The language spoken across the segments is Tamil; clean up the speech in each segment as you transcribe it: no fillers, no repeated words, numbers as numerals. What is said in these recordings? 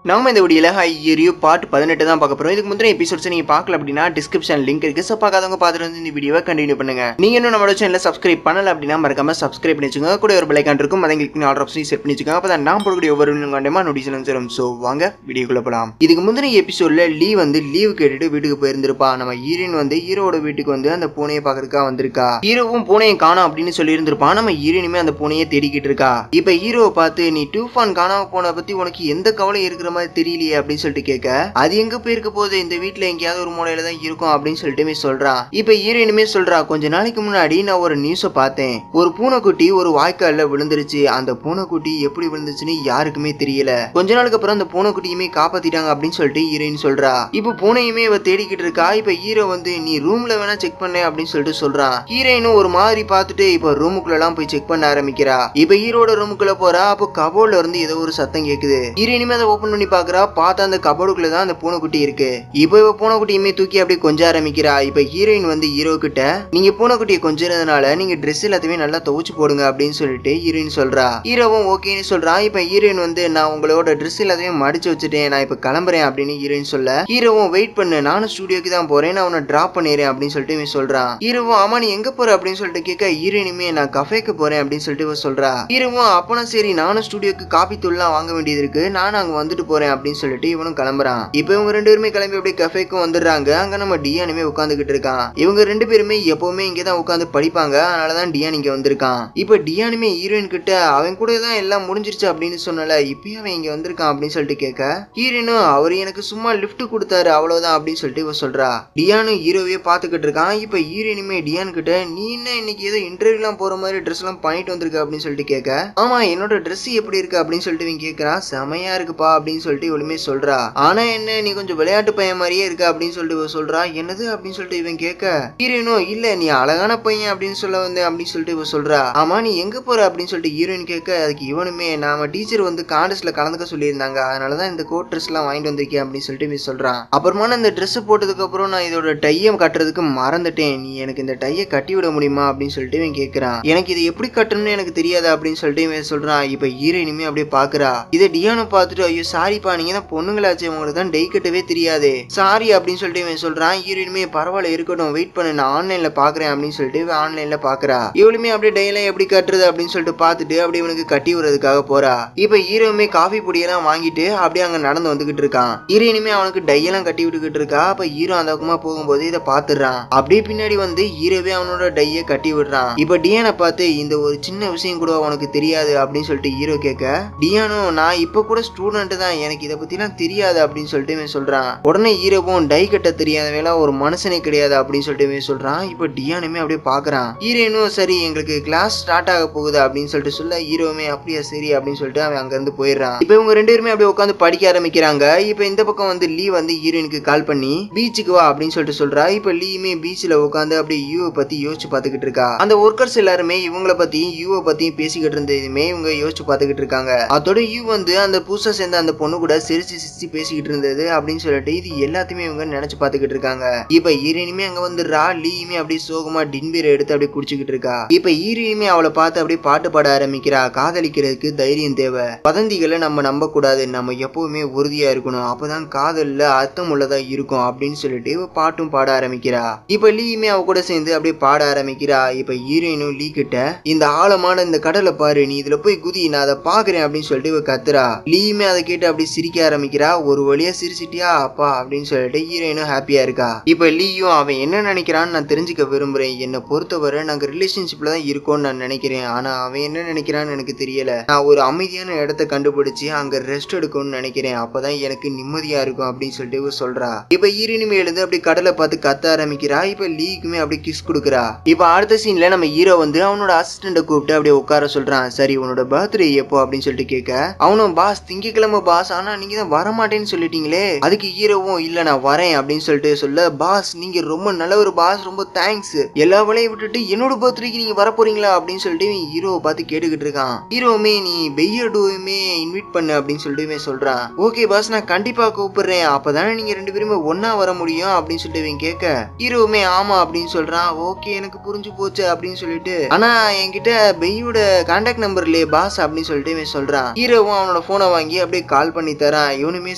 நாம இந்த வீடியோல ஹையரியூ பார்ட் 18 தான் பார்க்க போறோம். இதுக்கு முந்தின எபிசோட்ஸ் நீங்க பார்க்கல அப்படின்னா டிஸ்கிரிப்ஷன் லிங்க் இருக்கு. சோ பார்க்காதவங்க பார்த்துட்டு வந்து இந்த வீடியோவை கண்டினியூ பண்ணுங்க. நீங்க இன்னும் நம்மளோட சேனலை சப்ஸ்கிரைப் பண்ணல அப்படின்னா மறக்காம சப்ஸ்கிரைப் பண்ணி வச்சுக்கோங்க. கூட ஒரு பெல் ஐகான் இருக்கும், அதை கிளிக் பண்ணி ஆல் ஆப்ஷனையும் செட் பண்ணி வச்சுக்கோங்க. அப்பதான் நான் போடக்கூடிய ஒவ்வொரு கண்டமா நோட்டிஃபிகேஷன் வரும். சோ வாங்க வீடியோக்குள்ள போலாம். இதுக்கு முந்தின எபிசோட்ல லீவ் கேட்டுட்டு வீட்டுக்கு போயிருந்திருப்பா. நம்ம ஹீரோயின் ஹீரோட வீட்டுக்கு அந்த பூனையை பாக்குறதுக்காக வந்திருக்கா. ஹீரோவும் பூனையை காணோம் அப்படின்னு சொல்லி இருந்திருப்பான். நம்ம ஹீரோயினுமே அந்த பூனையை தேடிக்கிட்டு இருக்கா. இப்ப ஹீரோவை பார்த்து நீ டூஃபான் காணாம போன பத்தி உனக்கு எந்த கவலை இருக்கிற மாதிரி தெரியலையே அப்படின்னு சொல்லிட்டு கேட்க, அது எங்க போயிருக்க போது இந்த வீட்டுல எங்கேயாவது ஒரு மூலையில தான் இருக்கும் அப்படின்னு சொல்லிட்டு சொல்றான். இப்ப ஹீரோயினுமே சொல்றா, கொஞ்ச நாளைக்கு முன்னாடி நான் ஒரு நியூஸ பார்த்தேன். ஒரு பூனைக்குட்டி ஒரு வாய்க்கால்ல விழுந்துருச்சு. அந்த பூனைக்குட்டி எப்படி விழுந்துச்சுன்னு யாருக்குமே தெரியல. கொஞ்ச நாளுக்கு அப்புறம் அந்த பூனைக்குட்டியுமே காப்பாத்திட்டாங்க அப்படின்னு சொல்லிட்டு ஹீரோயின் சொல்றா. இப்ப பூனையுமே இவ தேடிக்கிட்டு இருக்கா. இப்ப ஹீரோ நீ ரூம்ல வேணா செக் பண்ண அப்படின்னு சொல்லிட்டு சொல்றான். ஹீரோயினும் ஒரு மாதிரி பார்த்துட்டு இப்ப ரூமுக்குள்ள எல்லாம் போய் செக் பண்ண ஆரம்பிக்கிறா. இப்ப ஹீரோட ரூமுக்குள்ள போறா. அப்போ கபோர்ட்ல இருந்து ஏதோ ஒரு சத்தம் கேக்குது. ஹீரோயினுமே அதை ஓபன் பண்ணி பாக்குறா. பார்த்தா அந்த கபோர்டுக்குள்ள தான் அந்த பூனைக்குட்டி இருக்கு. இப்போ இவ பூனைக்குட்டியுமே தூக்கி அப்படியே கொஞ்ச ஆரம்பிக்கிறா. இப்ப ஹீரோயின் ஹீரோ கிட்ட, நீங்க பூனைக்குட்டியை கொஞ்சறதுனால நீங்க ட்ரெஸ் எல்லாத்தையுமே நல்லா துவைச்சு போடுங்க அப்படின்னு சொல்லிட்டு ஹீரோயின் சொல்றா. ஹீரோவும் ஓகேன்னு சொல்றான். இப்ப ஹீரோயின் நான் உங்களோட ட்ரெஸ் எல்லாத்தையும் மடிச்சு வச்சுட்டேன், நான் இப்ப கிளம்புறேன் அப்படின்னு ஹீரோயின் சொல்ல, ஹீரோவும் வெயிட் பண்ணு, நானும் ஸ்டுடியோக்கு தான் போறேன், நான் உன்னை டிராப் பண்ணிடுறேன் அப்படின்னு சொல்லிட்டு இவன் சொல்றான். ஹீரோவும் ஆமா நீ எங்க போற அப்படின்னு சொல்லிட்டு கேட்க, ஹீரோயினுமே நான் கஃபேக்கு போறேன் அப்படின்னு சொல்லிட்டு இவ சொல்றா. ஹீரோவும் அப்பனா சரி, நானும் ஸ்டுடியோக்கு காபி தூள்லாம் வாங்க வேண்டியது இருக்கு, நானும் அங்க வந்துட்டு போறேன் அப்படின்னு சொல்லிட்டு இவனும் கிளம்புறான். இப்ப இவங்க ரெண்டு பேருமே கிளம்பி அப்படியே கஃபேக்கும் வந்துடுறாங்க. அங்க நம்ம டியானுமே உட்காந்துக்கிட்டு இருக்கான். இவங்க ரெண்டு பேருமே எப்பவுமே இங்கதான் உட்காந்து படிப்பாங்க, அதனாலதான் டியான் இங்க வந்திருக்கான். இப்ப டியானுமே ஹீரோயின் கிட்ட, அவன் கூட தான் எல்லாம் முடிஞ்சிருச்சு அப்படின்னு சொன்னல, இப்பயும் அவன் இங்க வந்திருக்கான் அப்படின்னு சொல்லிட்டு கேட்க, ஹீரோயினும் அவரு எனக்கு சும்மா லிஃப்ட் கொடுத்தாரு அவ்வளவுதான் அப்படின்னு சொல்லிட்டு இவ சொல்றா. டியானும் ஹீரோவே பாத்துக்கிட்டு இருக்கான். இப்ப ஹீரோயினுமே டியான் கிட்ட, நீ என்ன இன்னைக்கு ஏதோ இன்டர்வியூ எல்லாம் போற மாதிரி ட்ரெஸ் எல்லாம் பண்ணிட்டு வந்திருக்க அப்படின்னு சொல்லிட்டு கேட்க, ஆமா என்னோட ட்ரெஸ் எப்படி இருக்கு அப்படின்னு சொல்லிட்டு இவன் கேட்கறான். செமையா இருக்குப்பா அப்படின்னு சொல்லிட்டு இவளுமே சொல்றா. ஆனா என்ன நீ கொஞ்சம் விளையாட்டு பையன் மாதிரியே இருக்க அப்படின்னு சொல்லிட்டு சொல்றா. என்னது அப்படின்னு சொல்லிட்டு இவன் கேட்க, ஹீரோயினும் இல்ல நீ அழகான பையன் அப்படின்னு சொல்ல வந்தேன் அப்படின்னு சொல்லிட்டு இவ சொல்றா. ஆமா நீ எங்க போற அப்படின்னு சொல்லிட்டு ஹீரோயின் கேட்க, அதுக்கு இவனுமே நாம டீச்சர் கான்டெஸ்ட்ல கலந்துக்க சொல்லியிருந்தாங்க, அதனாலதான் இந்த கோட் ட்ரெஸ் எல்லாம் வாங்கிட்டு வந்திருக்கேன் அப்படின்னு சொல்லிட்டு இவன் சொல்றான். அப்புறமா இந்த ட்ரெஸ் போட்டதுக்கு அப்புறம் நான் இதோட டையை கட்டுறதுக்கு மறந்துட்டேன், நீ எனக்கு இந்த டையை கட்டி விட முடியுமா அப்படின்னு சொல்லிட்டு இவன் கேட்கறான். எனக்கு இதை எப்படி கட்டணும்னு எனக்கு தெரியாது அப்படின்னு சொல்லிட்டு இவன் சொல்றான். இப்ப ஹீரோயினுமே அப்படியே பாக்குறா. இதை டியானு பார்த்துட்டு, ஐயோ சாரிப்பா நீங்க தான் பொண்ணுங்களாச்சு, உங்களுக்கு தான் டை கட்டவே தெரியாது, சாரி அப்படின்னு சொல்லிட்டு இவன் சொல்றான். ஹீரோயினுமே பரவாயில்ல இருக்கட்டும் வெயிட் பண்ணு, நான் ஆன்லைன்ல பாக்குறேன் அப்படின்னு சொல்லிட்டு ஆன்லைன்ல பாக்குறா. இவளுமே அப்படியே டைலாம் எப்படி கட்டுறது அப்படின்னு சொல்லிட்டு பார்த்துட்டு அப்படியே இவனுக்கு கட்டி விடுறதுக்காக போறா. இப்ப ஹீரோவுமே காஃபி பொடியெல்லாம் வாங்கிட்டு அப்படியே அங்க நடந்து வந்துகிட்டு இருக்கான். ஹீரோயினுமே அவனுக்கு டையெல்லாம் கட்டி விட்டுக்கிட்டு இருக்கா. அப்ப ஹீரோ அந்த பக்கமா போகும்போது இதை பாத்துறான். அப்படியே பின்னாடி ஹீரோவே அவனோட டையை கட்டி விடுறான். இப்ப டியானை பார்த்து, இந்த ஒரு சின்ன விஷயம் கூட உனக்கு தெரியாது அப்படின்னு சொல்லிட்டு ஹீரோ கேட்க, டியானும் நான் இப்ப கூட ஸ்டூடெண்ட் தான், எனக்கு இதை பத்தி எல்லாம் தெரியாது அப்படின்னு சொல்லிட்டு இவன் சொல்றான். உடனே ஹீரோவும் டை கட்ட தெரியாதவெல்லாம் ஒரு மனுஷனே கிடையாது அப்படின்னு சொல்லிட்டு இவன் சொல்றான். இப்ப டியானுமே அப்படியே பாக்குறான். ஹீரோயினும் சரி எங்களுக்கு கிளாஸ் ஸ்டார்ட் ஆக போகுது அப்படின்னு சொல்லிட்டு சொல்ல, ஹீரோவுமே அப்படியா சரி அப்படின்னு சொல்லிட்டு அவன் அங்க இருந்து போயிடுறான். இப்ப இவங்க ரெண்டு பேருமே அப்படியே உட்காந்து படிக்க ஆரம்பிக்கிறாங்க. இப்ப இந்த பக்கம் லீ ஹீரோயினுக்கு கால் பண்ணி பீச்சுக்கு வா அப்படின்னு சொல்லிட்டு சொல்றா. இப்ப லீயுமே பீச்ல உட்காந்து அப்படியே யூவை பத்தி யோசிச்சு பாத்துக்கிட்டு இருக்கா. அந்த ஒர்க்கர்ஸ் எல்லாருமே இவங்களை பத்தி யூவை பத்தி பேசிக்கிட்டு இருந்ததுமே இவங்க யோசிச்சு பாத்துக்கிட்டு இருக்காங்க. அதோட யூ அந்த புதுசா சேர்ந்த அந்த பொண்ணு கூட சிரிச்சு பேசிக்கிட்டு இருந்தது அப்படின்னு சொல்லிட்டு இது எல்லாத்தையுமே இவங்க நினைச்சு பாத்துக்கிட்டு இருக்காங்க. இப்ப ஹீரோயினுமே அங்க வந்துடுறா. லீயுமே அப்படியே சோகமா டின்பீரை எடுத்து அப்படியே குடிச்சுக்கிட்டு இருக்கா. இப்ப ஹீரோயினுமே அவளை பார்த்து அப்படியே பாட்டு பாட ஆரம்பிக்கிறா. காதலிக்கிறதுக்கு தைரியம் தேவை, வதந்திகளை நம்ம நம்ப கூடாது, நம்ம எப்பவுமே உறுதியா இருக்கணும், அப்பதான் காதல்ல அர்த்தம் உள்ளதா இருக்கும் அப்படின்னு சொல்லிட்டு பாட்டும் பாட ஆரம்பிக்கிறா. இப்ப லீயுமே அவ கூட சேர்ந்து அப்படியே பாட ஆரம்பிக்கிறா. இப்ப ஹீரோயினும் லீ கிட்ட, இந்த ஆழமான இந்த கடலை பாரு, நீ இதுல போய் குதி, நான் அதை பாக்குறேன் அப்படின்னு சொல்லிட்டு இவ கத்துறா. லீயுமே அதை கேட்டு அப்படி சிரிக்க ஆரம்பிக்கிறா. ஒரு வழியா சிரிச்சிட்டியா அப்பா அப்படின்னு சொல்லிட்டு ஹீரோயினும் ஹாப்பியா இருக்கா. இப்ப லீயும் அவன் என்ன நினைக்கிறான்னு நான் தெரிஞ்சுக்க விரும்புறேன், என்னை பொறுத்தவரை நாங்க ரிலேஷன்ஷிப்ல தான் இருக்கோம்னு நான் நினைக்கிறேன், ஆனா அவன் என்ன நினைக்கிறான்னு எனக்கு தெரியல, நான் ஒரு அமைதியான இடத்த கண்டுபிடிச்சு அங்க ரெஸ்ட் எடுக்கணும்னு நினைக்கிறேன், அப்பதான் எனக்கு நிம்மதியா இருக்கும் அப்படின்னு சொல்லிட்டு இவ சொல்றா. இப்ப ஹீரோயினுமே எழுந்து அப்படி கடலை பார்த்து கத்த ஆரம்பிக்கிறா. இப்ப லீக்குமே அப்படி கிஸ் கொடுக்குறா. இப்ப அடுத்த சீன்ல நம்ம ஹீரோ அவனோட அசிஸ்டண்ட கூப்பிட்டு அப்படியே உட்கார சொல்றான். சரி உன்னோட பர்த்டே எப்போ அப்படின்னு சொல்லிட்டு கேட்க, அவனும் பாஸ் திங்கக்கிழமை பாஸ், ஆனா நீங்க தான் வரமாட்டேன்னு சொல்லிட்டீங்களே. அதுக்கு ஹீரோவும் இல்ல நான் வரேன் அப்படின்னு சொல்லிட்டு சொல்ல, பாஸ் நீங்க ரொம்ப நல்லவர் பாஸ், ரொம்ப தேங்க்ஸ், எல்லா வேலையும் விட்டுட்டு என்னோட பர்த்டேக்கு நீங்க வர போறீங்களா அப்படின்னு சொல்லிட்டு ஹீரோவை பார்த்து கேட்டுக்கிட்டு இருக்கான். ஹீரோவுமே நீ பெய்யடுமே இன்வைட் பண்ணு அப்படின்னு சொல்லிட்டு சொல்றான். ஓகே பாஸ் நான் கண்டிப்பா கூப்பிடுறேன், அப்பதானே நீங்க ரெண்டு பேருமே ஒன்னா வர முடியும் அப்படின்னு சொல்லிட்டு கேட்க, ஹீரோவுமே ஆமா அப்படின்னு சொல்றான். ஓகே எனக்கு புரிஞ்சு போச்சு அப்படின்னு சொல்லிட்டு, ஆனா என்கிட்ட பெய்யோட கான்டாக்ட் நம்பர் இல்லையே பாஸ் அப்படின்னு சொல்லிட்டு சொல்றான். ஹீரோவும் அவனோட போனை வாங்கி அப்படியே கால் கால் பண்ணி தரான். இவனுமே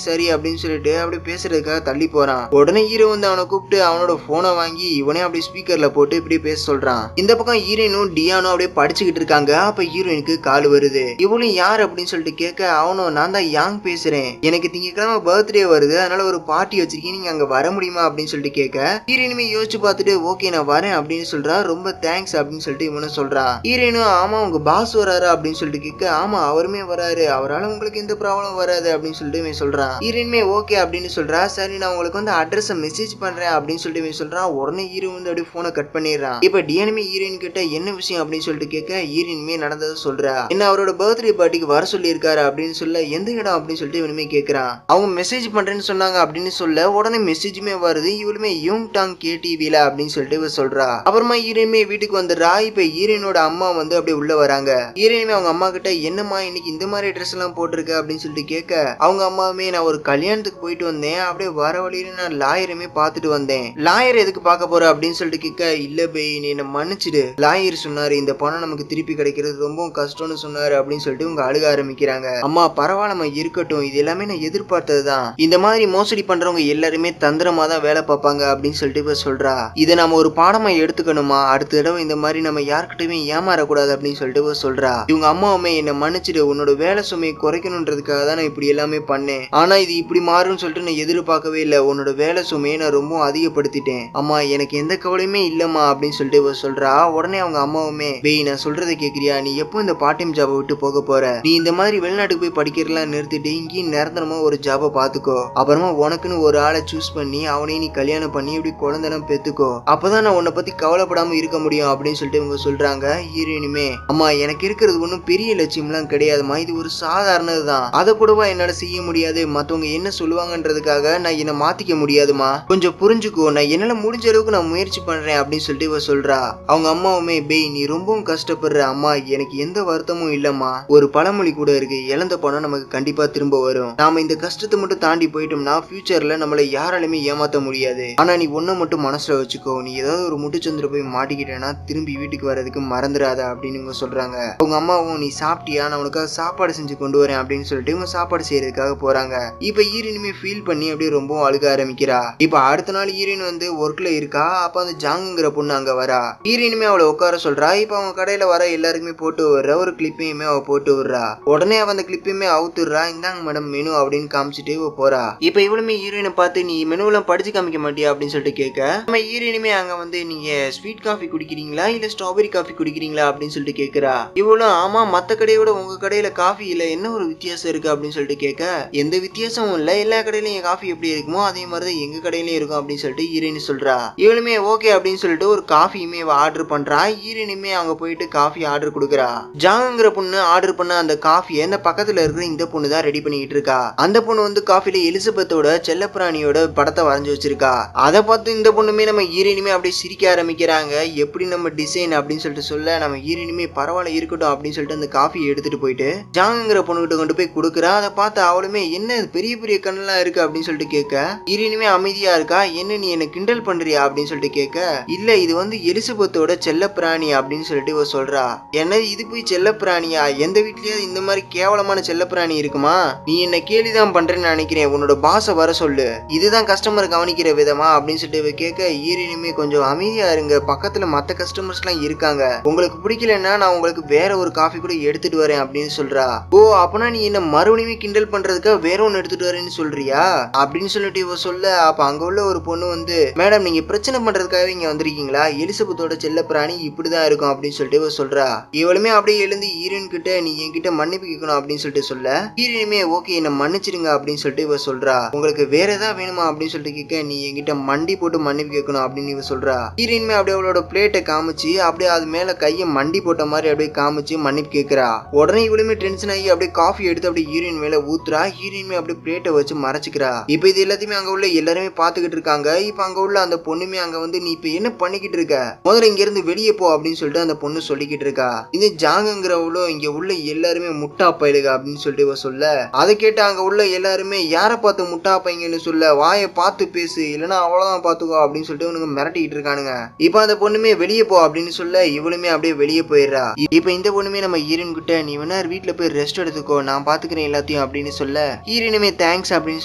சரி அப்படின்னு சொல்லிட்டு அப்படி பேசுறதுக்காக தள்ளி போறான். உடனே ஹீரோ வந்து அவனை கூப்பிட்டு அவனோட போனை வாங்கி இவனே அப்படி ஸ்பீக்கர்ல போட்டு இப்படி பேச சொல்றான். இந்த பக்கம் ஹீரோயினும் டியானும் அப்படியே படிச்சுக்கிட்டு இருக்காங்க. அப்ப ஹீரோயினுக்கு கால் வருது. இவளும் யார் அப்படின்னு சொல்லிட்டு கேட்க அவனும் நான் தான் யாங் பேசுறேன், எனக்கு திங்கக்கிழமை பர்த்டே வருது, அதனால ஒரு பார்ட்டி வச்சிருக்கேன், நீங்க அங்க வர முடியுமா அப்படின்னு சொல்லிட்டு கேட்க ஹீரோயினுமே யோசிச்சு பார்த்துட்டு ஓகே நான் வரேன் அப்படின்னு சொல்றா. ரொம்ப தேங்க்ஸ் அப்படின்னு சொல்லிட்டு இவனும் சொல்றான். ஹீரோயினும் ஆமா உங்க பாஸ் வராரு அப்படின்னு சொல்லிட்டு கேட்க ஆமா அவருமே வராரு, அவரால் உங்களுக்கு எந்த ப்ராப்ளம் வராது அப்படின்னு சொல்லிட்டு இவன் சொல்றான். ஹீரோயினுமே ஓகே அப்படின்னு சொல்றா. சரி நான் உங்களுக்கு வந்து அட்ரஸ் மெசேஜ் பண்றேன் அப்படின்னு சொல்லிட்டு இவன் சொல்றான். உடனே ஹீரோ வந்து அப்படியே போனை கட் பண்ணிடுறான். இப்ப டியானுமே ஹீரோயின் கிட்ட என்ன விஷயம் அப்படின்னு சொல்லிட்டு கேட்க ஹீரோயினுமே நடந்ததை சொல்றா. என்ன அவரோட பர்த்டே பார்ட்டிக்கு வர சொல்லி இருக்காரு அப்படின்னு சொல்ல எந்த இடம் அப்படின்னு சொல்லிட்டு இவனுமே கேட்கறான். அவங்க மெசேஜ் பண்றேன்னு சொன்னாங்க அப்படின்னு சொல்ல உடனே மெசேஜுமே வருது. இவளுமே யூங் டாங் கேடிவில அப்படின்னு சொல்லிட்டு இவ சொல்றா. அப்புறமா ஹீரோயினுமே வீட்டுக்கு வந்துடுறா. இப்ப ஹீரோயினோட அம்மா வந்து அப்படியே உள்ள வராங்க. ஹீரோயினுமே அவங்க அம்மா கிட்ட என்னம்மா இன்னைக்கு இந்த மாதிரி ட்ரெஸ் எல்லாம் போட்டிருக்க அப்படின்னு சொல்லிட்டு கேட்க அவங்க அம்மாவுமே நான் ஒரு கல்யாணத்துக்கு போயிட்டு வந்தேன், அப்படியே வர வழியில நான் லாயருமே பார்த்துட்டு வந்தேன். லாயர் எதுக்கு பார்க்க போற அப்படின்னு சொல்லிட்டு கேட்க இல்ல பை நீ என்ன மன்னிச்சிடு, லாயர் சொன்னாரு இந்த பணம் நமக்கு திருப்பி கிடைக்கிறது ரொம்ப கஷ்டம்னு சொன்னாரு அப்படின்னு சொல்லிட்டு உங்க அழுக ஆரம்பிக்கிறாங்க. அம்மா பரவாயில்லம்மா இருக்கட்டும், இது எல்லாமே நான் எதிர்பார்த்ததுதான், இந்த மாதிரி மோசடி பண்றவங்க எல்லாருமே தந்திரமா தான் வேலை பார்ப்பாங்க அப்படின்னு சொல்லிட்டு இவ சொல்றா. இதை நம்ம ஒரு பாடமா எடுத்துக்கணுமா, அடுத்த தடவை இந்த மாதிரி நம்ம யார்கிட்டயுமே ஏமாறக்கூடாது அப்படின்னு சொல்லிட்டு இவ சொல்றா. இவங்க அம்மாவுமே என்ன மன்னிச்சிடு, உன்னோட வேலை சுமையை குறைக்கணுன்றதுக்காக தான் நான் இப்படி எல்லாமே பண்ணேன், ஆனா இது இப்படி மாறும்னு சொல்லிட்டு நான் எதிர்பார்க்கவே இல்லை, உன்னோட வேலை சுமையை நான் ரொம்ப அதிகப்படுத்திட்டேன் அம்மா, எனக்கு எந்த கவலையுமே இல்லம்மா அப்படின்னு சொல்லிட்டு இவ சொல்றா. உடனே அவங்க அம்மாவுமே பேய் நான் சொல்றதை கேக்குறியா, நீ எப்போ இந்த பார்ட் டைம் ஜாபை விட்டு போக போற, நீ இந்த மாதிரி வெளிநாட்டுக்கு போய் படிக்கிறலாம் நிறுத்திட்டு இங்கேயும் நிரந்தரமா ஒரு ஜாபை பாத்துக்கோ, அப்புறமா உனக்குன்னு ஒரு ஆளை சூஸ் பண்ணி அவனையும் நீ கல்யாணம் பண்ணி இப்படி குழந்தைலாம் பெத்துக்கோ, அப்பதான் நான் உன்னை பத்தி கவலைப்படாம இருக்க முடியும் அப்படின்னு சொல்லிட்டு இவங்க சொல்றாங்க. ஹீரோயினுமே அம்மா எனக்கு இருக்கிறது ஒன்றும் பெரிய லட்சியம்லாம் கிடையாதுமா, இது ஒரு சாதாரணதுதான், அதை கூடவா என்னால செய்ய முடியாது, மத்தவங்க என்ன சொல்லுவாங்கன்றதுக்காக நான் என்ன மாத்திக்க முடியாதுமா, கொஞ்சம் புரிஞ்சுக்கோ, நான் என்னால முடிஞ்ச அளவுக்கு நான் முயற்சி பண்றேன் அப்படின்னு சொல்லிட்டு இவ சொல்றா. அவங்க அம்மாவுமே பேய் நீ ரொம்பவும் கஷ்டப்படுற அம்மா, எனக்கு எந்த வருத்தமும் இல்லம்மா, ஒரு பழமொழி கூட இருக்கு, இழந்த பணம் நமக்கு கண்டிப்பா திரும்ப வரும், நாம இந்த கஷ்டத்தை மட்டும் தாண்டி போயிட்டோம்னா ஃபியூச்சர்ல நம்மளை யாராலுமே ஏமாத்த முடியாது, ஆனா நீ ஒன்ன மட்டும் மனசுல வச்சுக்கோ, நீ ஏதாவது ஒரு முட்டுச்சந்திர போய் மாட்டிக்கிட்டேன்னா திரும்பி வீட்டுக்கு வர்றதுக்கு மறந்துடாத அப்படின்னு இவங்க சொல்றாங்க. அவங்க அம்மாவும் நீ சாப்பிட்டியா, நான் உனக்காக சாப்பாடு செஞ்சு கொண்டு வரேன் அப்படின்னு சொல்லிட்டு இவங்க சாப்பாடு செய்யறதுக்காக போறாங்க. இப்ப ஹீரோயினுமே ஃபீல் பண்ணி அப்படியே ரொம்ப அழுக ஆரம்பிக்கிறா. இப்ப அடுத்த நாள் ஹீரோயின் வந்து ஒர்க்ல இருக்கா. அப்ப அந்த ஜாங்குங்கிற பொண்ணு அங்க வரா. ஹீரோயினுமே அவளை உட்கார சொல்றா. இப்ப அவங்க கடையில வர எல்லாருக்குமே போட்டு விடுற ஒரு கிளிப்பையுமே அவ போட்டு விடுறா. உடனே அவ அந்த கிளிப்பையுமே அவுத்துடுறா. இந்தாங்க மேடம் மெனு அப்படின்னு காமிச்சிட்டு இவ போறா. இப்ப இவளுமே ஹீரோயினை பார்த்து நீ மெனு எல்லாம் படிச்சு காமிக்க மாட்டியா அப்படின்னு சொல்லிட்டு கேட்க நம்ம ஹீரோயினுமே அங்க வந்து நீங்க ஸ்வீட் காஃபி குடிக்கிறீங்களா இல்ல ஸ்ட்ராபெரி காஃபி குடிக்கிறீங்களா அப்படின்னு சொல்லிட்டு கேட்கிறா. இவளும் ஆமா மத்த கடையோட உங்க கடையில காஃபி இல்ல என்ன ஒரு வித்தியாசம் இருக்கு அப்படின்னு சொல்லிட்டு கேட்க எந்த வித்தியாசமும் இல்ல, எல்லா கடையிலயும் காஃபி எப்படி இருக்குமோ அதே மாதிரிதான் எங்க கடையிலயும் இருக்கும் அப்படின்னு சொல்லிட்டு ஹீரோயின் சொல்றா. இவளுமே ஓகே அப்படின்னு சொல்லிட்டு ஒரு காஃபியுமே ஆர்டர் பண்றா. ஹீரோயினுமே அங்க போயிட்டு காஃபி ஆர்டர் கொடுக்குறா. ஜாங்குங்கிற பொண்ணு ஆர்டர் பண்ண அந்த காஃபியை இந்த பக்கத்துல இருக்கிற இந்த பொண்ணு தான் ரெடி பண்ணிட்டு இருக்கா. அந்த பொண்ணு வந்து காஃபில எலிசபெத்தோட செல்லப்பிராணியோட படத்தை வரைஞ்சு வச்சிருக்கா. அதை பார்த்து இந்த பொண்ணுமே நம்ம ஹீரோயினுமே அப்படியே சிரிக்க ஆரம்பிக்கிறாங்க. எப்படி நம்ம டிசைன் அப்படின்னு சொல்லிட்டு சொல்ல நம்ம ஹீரோயினுமே பரவாயில்ல இருக்கட்டும் அப்படின்னு சொல்லிட்டு அந்த காஃபியை எடுத்துட்டு போயிட்டு ஜாங்குங்கிற பொண்ணுகிட்ட கொண்டு போய் கொடுக்குறா. அதை பார்த்து அவளுமே என்ன பெரிய பெரிய கண்ணெல்லாம் இருக்கு அப்படின்னு சொல்லிட்டு கேட்க ஹீரோயினுமே அமைதியா இருக்கா. என்ன நீ என்ன கிண்டல் பண்றியா அப்படின்னு சொல்லிட்டு கேட்க இல்ல இது வந்து எலிசபெத்தோட செல்ல பிராணி அப்படின்னு சொல்லிட்டு இவ சொல்றா. என்ன இது போய் செல்ல பிராணியா, எந்த வீட்லயாவது இந்த மாதிரி கேவலமான செல்ல பிராணி இருக்குமா, நீ என்ன கேலிதான் பண்றேன்னு நினைக்கிறேன், உன்னோட பாச வர சொல்லு, இதுதான் கஸ்டமர் கவனிக்கிற விதமா அப்படின்னு சொல்லிட்டு இவ கேட்க ஹீரோயினுமே கொஞ்சம் அமைதியா இருங்க, பக்கத்துல மத்த கஸ்டமர்ஸ் எல்லாம் இருக்காங்க, உங்களுக்கு பிடிக்கலன்னா நான் உங்களுக்கு வேற ஒரு காஃபி கூட எடுத்துட்டு வரேன் அப்படின்னு சொல்றா. ஓ அப்பனா நீ என்ன மறுபடியும் கிண்டல் பண்றதுக்காக வேற ஒன்னு எடுத்துட்டு வரேன்னு சொல்றியா அப்படின்னு சொல்லிட்டு இவ சொல்ல அப்ப அங்க உள்ள ஒரு பொண்ணு வந்து மேடம் நீங்க பிரச்சனை பண்றதுக்காக இங்க வந்திருக்கீங்களா, எலிசபெத்தோட செல்ல பிராணி இப்படிதான் இருக்கும் அப்படின்னு சொல்லிட்டு இவ சொல்றா. இவளுமே அப்படியே எழுந்து ஹீரோயின் கிட்ட நீ என்கிட்ட மன்னிப்பு கேட்கணும் அப்படின்னு சொல்லிட்டு சொல்ல ஹீரோயினுமே ஓகே என்ன மன்னிச்சிடுங்க அப்படின்னு சொல்லிட்டு இவ சொல்றா. உங்களுக்கு வேற ஏதாவது வேணுமா அப்படின்னு சொல்லிட்டு கேட்க நீ என்கிட்ட மண்டி போட்டு மன்னிப்பு கேட்கணும் அப்படின்னு இவ சொல்றா. ஹீரோயினுமே அப்படியே அவளோட பிளேட்டை காமிச்சு அப்படியே அது மேல கையை மண்டி போட்ட மாதிரி அப்படியே காமிச்சு மன்னிப்பு கேட்கிறா. உடனே இவளுமே டென்ஷன் ஆகி அப்படியே காஃபி எடுத்து அப்படியே ஹீரோயின் மேல ஊத்துறா. ஹீரோயினுமே அப்படியே பிளேட்டை வச்சு மறைச்சிக்கிறா. இப்ப இது எல்லாத்தையுமே அங்க உள்ள எல்லாருமே பாத்துக்கிட்டு இருக்காங்க. இப்ப அங்க உள்ள அந்த பொண்ணுமே அங்க வந்து நீ இப்ப என்ன பண்ணிக்கிட்டு இருக்க, முதல்ல இங்க இருந்து வெளியே போ அப்படின்னு சொல்லிட்டு அந்த பொண்ணு சொல்லிக்கிட்டு இருக்கா. இந்த ஜாங்குங்கிறவளோ இங்க உள்ள எல்லாருமே முட்டா பயிலுக அப்படின்னு சொல்லிட்டு இவ சொல்ல அதை கேட்டு அங்க உள்ள எல்லாருமே யாரை பார்த்து முட்டா பையங்கன்னு சொல்ல வாயை பார்த்து பேசு இல்லைன்னா அவ்வளவுதான் பாத்துக்கோ அப்படின்னு சொல்லிட்டு இவனுங்க மிரட்டிட்டு இருக்கானுங்க. இப்ப அந்த பொண்ணுமே வெளியே போ அப்படின்னு சொல்ல இவளுமே அப்படியே வெளியே போயிடுறா. இப்ப இந்த பொண்ணுமே நம்ம ஹீரோயின் கிட்ட நீ வேணா வீட்டுல போய் ரெஸ்ட் எடுத்துக்கோ நான் பாத்துக்கிறேன் எல்லாத்தையும் அப்படின்னு சொல்ல ஹீரோயினுமே தேங்க்ஸ் அப்படின்னு